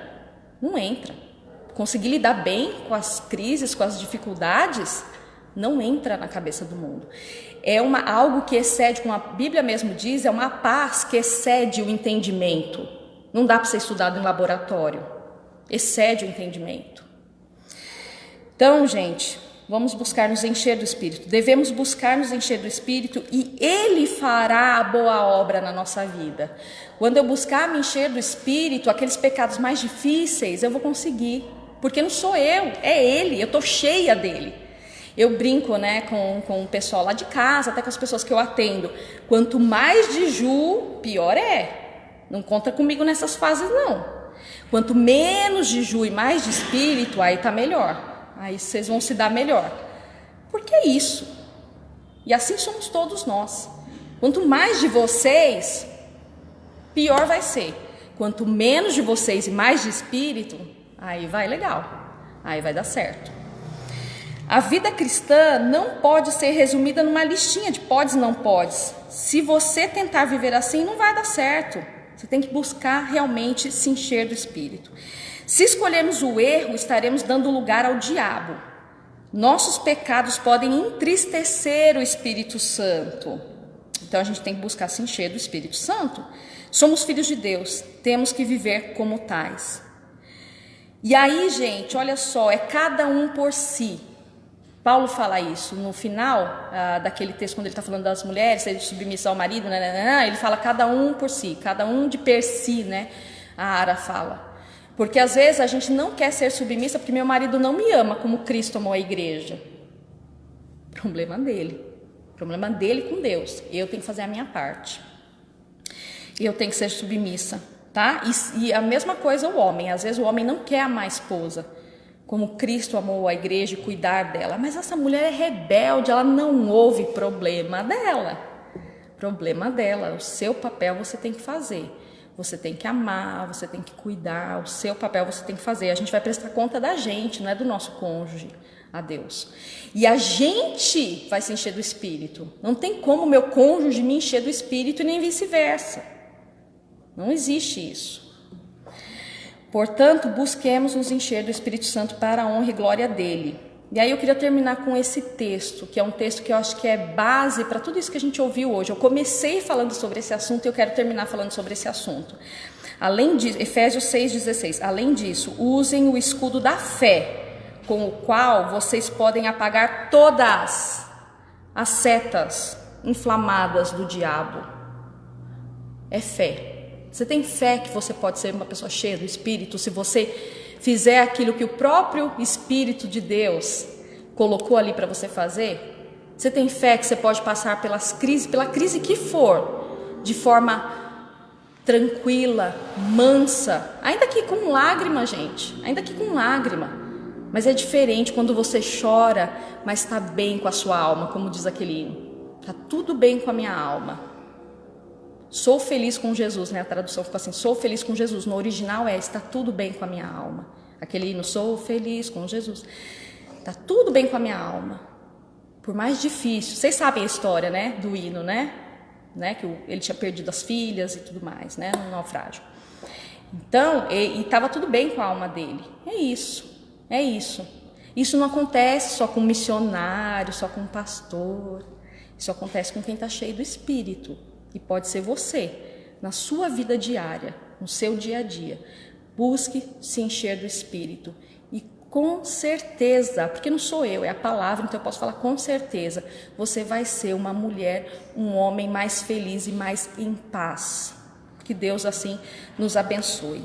Conseguir lidar bem com as crises, com as dificuldades, não entra na cabeça do mundo. É algo que excede, como a Bíblia mesmo diz, é uma paz que excede o entendimento. Não dá para ser estudado em laboratório. Excede o entendimento. Então, gente, vamos buscar nos encher do Espírito. Devemos buscar nos encher do Espírito e Ele fará a boa obra na nossa vida. Quando eu buscar me encher do Espírito, aqueles pecados mais difíceis, eu vou conseguir. Porque não sou eu, é Ele, eu estou cheia dEle. Eu brinco, né, com o pessoal lá de casa, até com as pessoas que eu atendo. Quanto mais de Ju, pior é. Não conta comigo nessas fases, não. Quanto menos de Ju e mais de Espírito, aí tá melhor. Aí vocês vão se dar melhor. Porque é isso. E assim somos todos nós. Quanto mais de vocês, pior vai ser. Quanto menos de vocês e mais de Espírito, aí vai legal. Aí vai dar certo. A vida cristã não pode ser resumida numa listinha de podes e não podes. Se você tentar viver assim, não vai dar certo. Você tem que buscar realmente se encher do Espírito. Se escolhermos o erro, estaremos dando lugar ao diabo. Nossos pecados podem entristecer o Espírito Santo. Então a gente tem que buscar se encher do Espírito Santo. Somos filhos de Deus, temos que viver como tais. E aí, gente, olha só, é cada um por si. Paulo fala isso no final daquele texto, quando ele está falando das mulheres, de submissão ao marido, ele fala cada um por si, cada um de per si, né? A Ara fala. Porque às vezes a gente não quer ser submissa porque meu marido não me ama como Cristo amou a igreja. Problema dele com Deus. Eu tenho que fazer a minha parte. Eu tenho que ser submissa, tá? E a mesma coisa o homem. Às vezes o homem não quer amar a esposa como Cristo amou a igreja e cuidar dela. Mas essa mulher é rebelde, ela não ouve. Problema dela. O seu papel você tem que fazer. Você tem que amar, você tem que cuidar. O seu papel você tem que fazer. A gente vai prestar conta da gente, não é do nosso cônjuge, a Deus. E a gente vai se encher do Espírito. Não tem como meu cônjuge me encher do Espírito e nem vice-versa. Não existe isso. Portanto, busquemos nos encher do Espírito Santo para a honra e glória dele. E aí eu queria terminar com esse texto, que é um texto que eu acho que é base para tudo isso que a gente ouviu hoje. Eu comecei falando sobre esse assunto e eu quero terminar falando sobre esse assunto. Além disso, Efésios 6,16. Além disso, usem o escudo da fé, com o qual vocês podem apagar todas as setas inflamadas do diabo. É fé. Você tem fé que você pode ser uma pessoa cheia do Espírito se você fizer aquilo que o próprio Espírito de Deus colocou ali para você fazer? Você tem fé que você pode passar pela crise que for, de forma tranquila, mansa, ainda que com lágrima, gente, mas é diferente quando você chora, mas está bem com a sua alma, como diz aquele hino, está tudo bem com a minha alma. Sou feliz com Jesus, né? A tradução ficou assim, sou feliz com Jesus. No original está tudo bem com a minha alma. Aquele hino, sou feliz com Jesus. Está tudo bem com a minha alma. Por mais difícil. Vocês sabem a história, né? Do hino, né? Que ele tinha perdido as filhas e tudo mais, né? No naufrágio. Então, e estava tudo bem com a alma dele. É isso. Isso não acontece só com missionário, só com pastor. Isso acontece com quem está cheio do Espírito. E pode ser você, na sua vida diária, no seu dia a dia. Busque se encher do Espírito. E com certeza, porque não sou eu, é a palavra, então eu posso falar com certeza, você vai ser uma mulher, um homem mais feliz e mais em paz. Que Deus assim nos abençoe.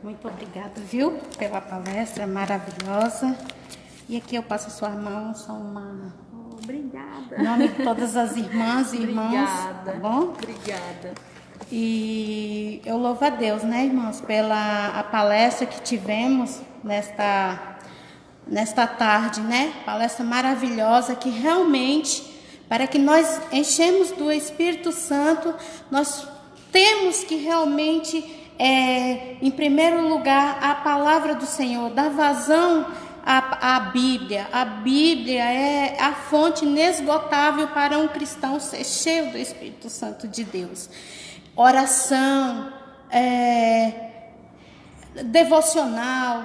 Muito obrigada, viu, pela palestra maravilhosa. E aqui eu passo a sua mão, só uma... Obrigada. Em nome de todas as irmãs e irmãos. Obrigada. Tá bom? Obrigada. E eu louvo a Deus, né, irmãos, pela a palestra que tivemos nesta tarde, né? Palestra maravilhosa que realmente, para que nós enchemos do Espírito Santo, nós temos que realmente... em primeiro lugar, a palavra do Senhor, dar vazão à Bíblia. A Bíblia é a fonte inesgotável para um cristão ser cheio do Espírito Santo de Deus. Oração, devocional,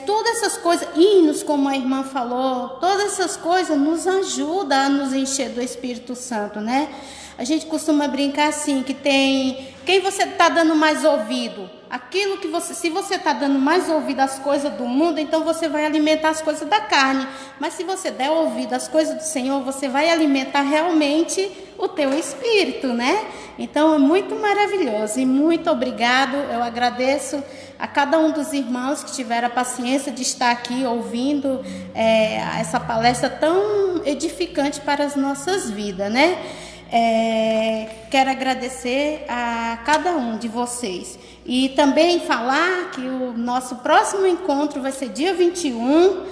todas essas coisas, hinos, como a irmã falou, todas essas coisas nos ajudam a nos encher do Espírito Santo, né? A gente costuma brincar assim, que tem... Quem você está dando mais ouvido? Aquilo que você... Se você está dando mais ouvido às coisas do mundo, então você vai alimentar as coisas da carne. Mas se você der ouvido às coisas do Senhor, você vai alimentar realmente o teu espírito, né? Então é muito maravilhoso e muito obrigado. Eu agradeço a cada um dos irmãos que tiveram a paciência de estar aqui ouvindo essa palestra tão edificante para as nossas vidas, né? Quero agradecer a cada um de vocês e também falar que o nosso próximo encontro vai ser dia 21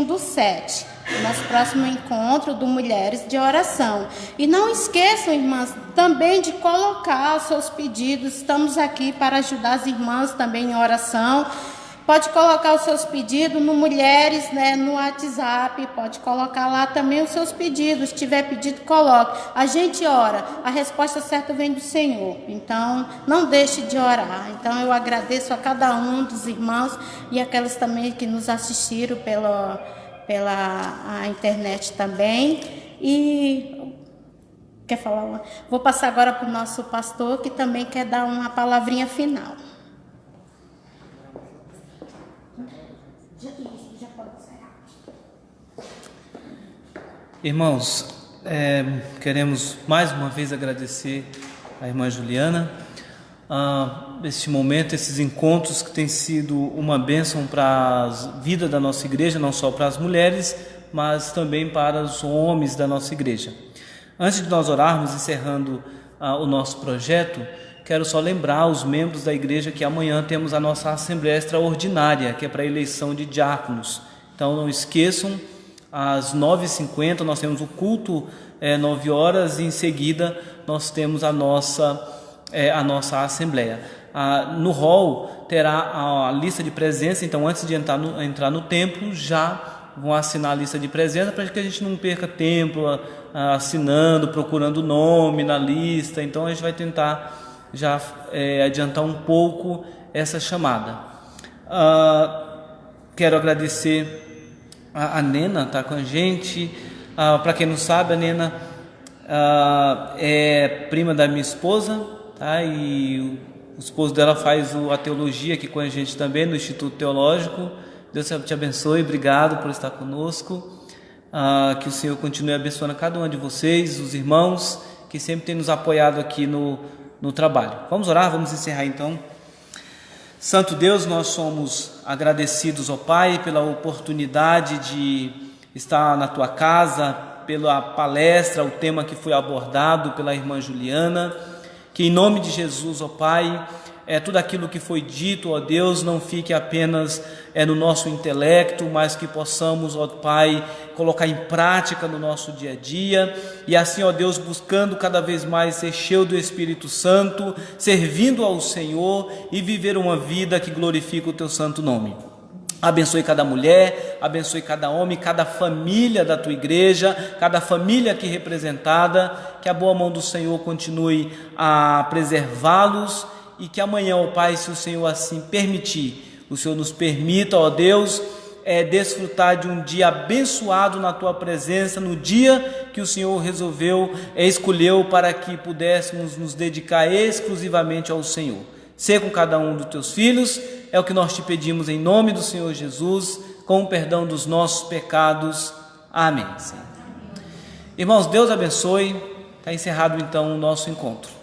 do 7, nosso próximo encontro do Mulheres de Oração. E não esqueçam, irmãs, também de colocar os seus pedidos. Estamos aqui para ajudar as irmãs também em oração. Pode colocar os seus pedidos no Mulheres, né, no WhatsApp, pode colocar lá também os seus pedidos. Se tiver pedido, coloque. A gente ora, a resposta certa vem do Senhor. Então, não deixe de orar. Então, eu agradeço a cada um dos irmãos e aquelas também que nos assistiram pela a internet também. E quer falar? Vou passar agora para o nosso pastor, que também quer dar uma palavrinha final. Irmãos, queremos mais uma vez agradecer a irmã Juliana este momento, esses encontros que têm sido uma bênção para a vida da nossa igreja, não só para as mulheres, mas também para os homens da nossa igreja. Antes de nós orarmos, encerrando o nosso projeto, quero só lembrar os membros da igreja que amanhã temos a nossa Assembleia Extraordinária, que é para a eleição de diáconos. Então não esqueçam, às 9h50 nós temos o culto, 9 horas, e em seguida nós temos a nossa Assembleia. No hall terá a lista de presença, então antes de entrar no templo, já vão assinar a lista de presença para que a gente não perca tempo assinando, procurando o nome na lista. Então a gente vai tentar já adiantar um pouco essa chamada. Quero agradecer a Nena, está com a gente. Para quem não sabe, a Nena é prima da minha esposa, tá? E o esposo dela faz a teologia aqui com a gente também no Instituto Teológico. Deus te abençoe, obrigado por estar conosco. Que o Senhor continue abençoando cada um de vocês, os irmãos que sempre têm nos apoiado aqui no trabalho. Vamos orar, vamos encerrar então. Santo Deus, nós somos agradecidos, ó Pai, pela oportunidade de estar na Tua casa, pela palestra, o tema que foi abordado pela irmã Juliana. Que em nome de Jesus, ó Pai, tudo aquilo que foi dito, ó Deus, não fique apenas no nosso intelecto, mas que possamos, ó Pai, colocar em prática no nosso dia a dia, e assim, ó Deus, buscando cada vez mais ser cheio do Espírito Santo, servindo ao Senhor e viver uma vida que glorifica o Teu santo nome. Abençoe cada mulher, abençoe cada homem, cada família da Tua igreja, cada família aqui representada, que a boa mão do Senhor continue a preservá-los, e que amanhã, ó Pai, se o Senhor assim permitir, o Senhor nos permita, ó Deus, desfrutar de um dia abençoado na Tua presença, no dia que o Senhor escolheu para que pudéssemos nos dedicar exclusivamente ao Senhor. Ser com cada um dos Teus filhos, é o que nós te pedimos em nome do Senhor Jesus, com o perdão dos nossos pecados. Amém. Irmãos, Deus abençoe. Está encerrado então o nosso encontro.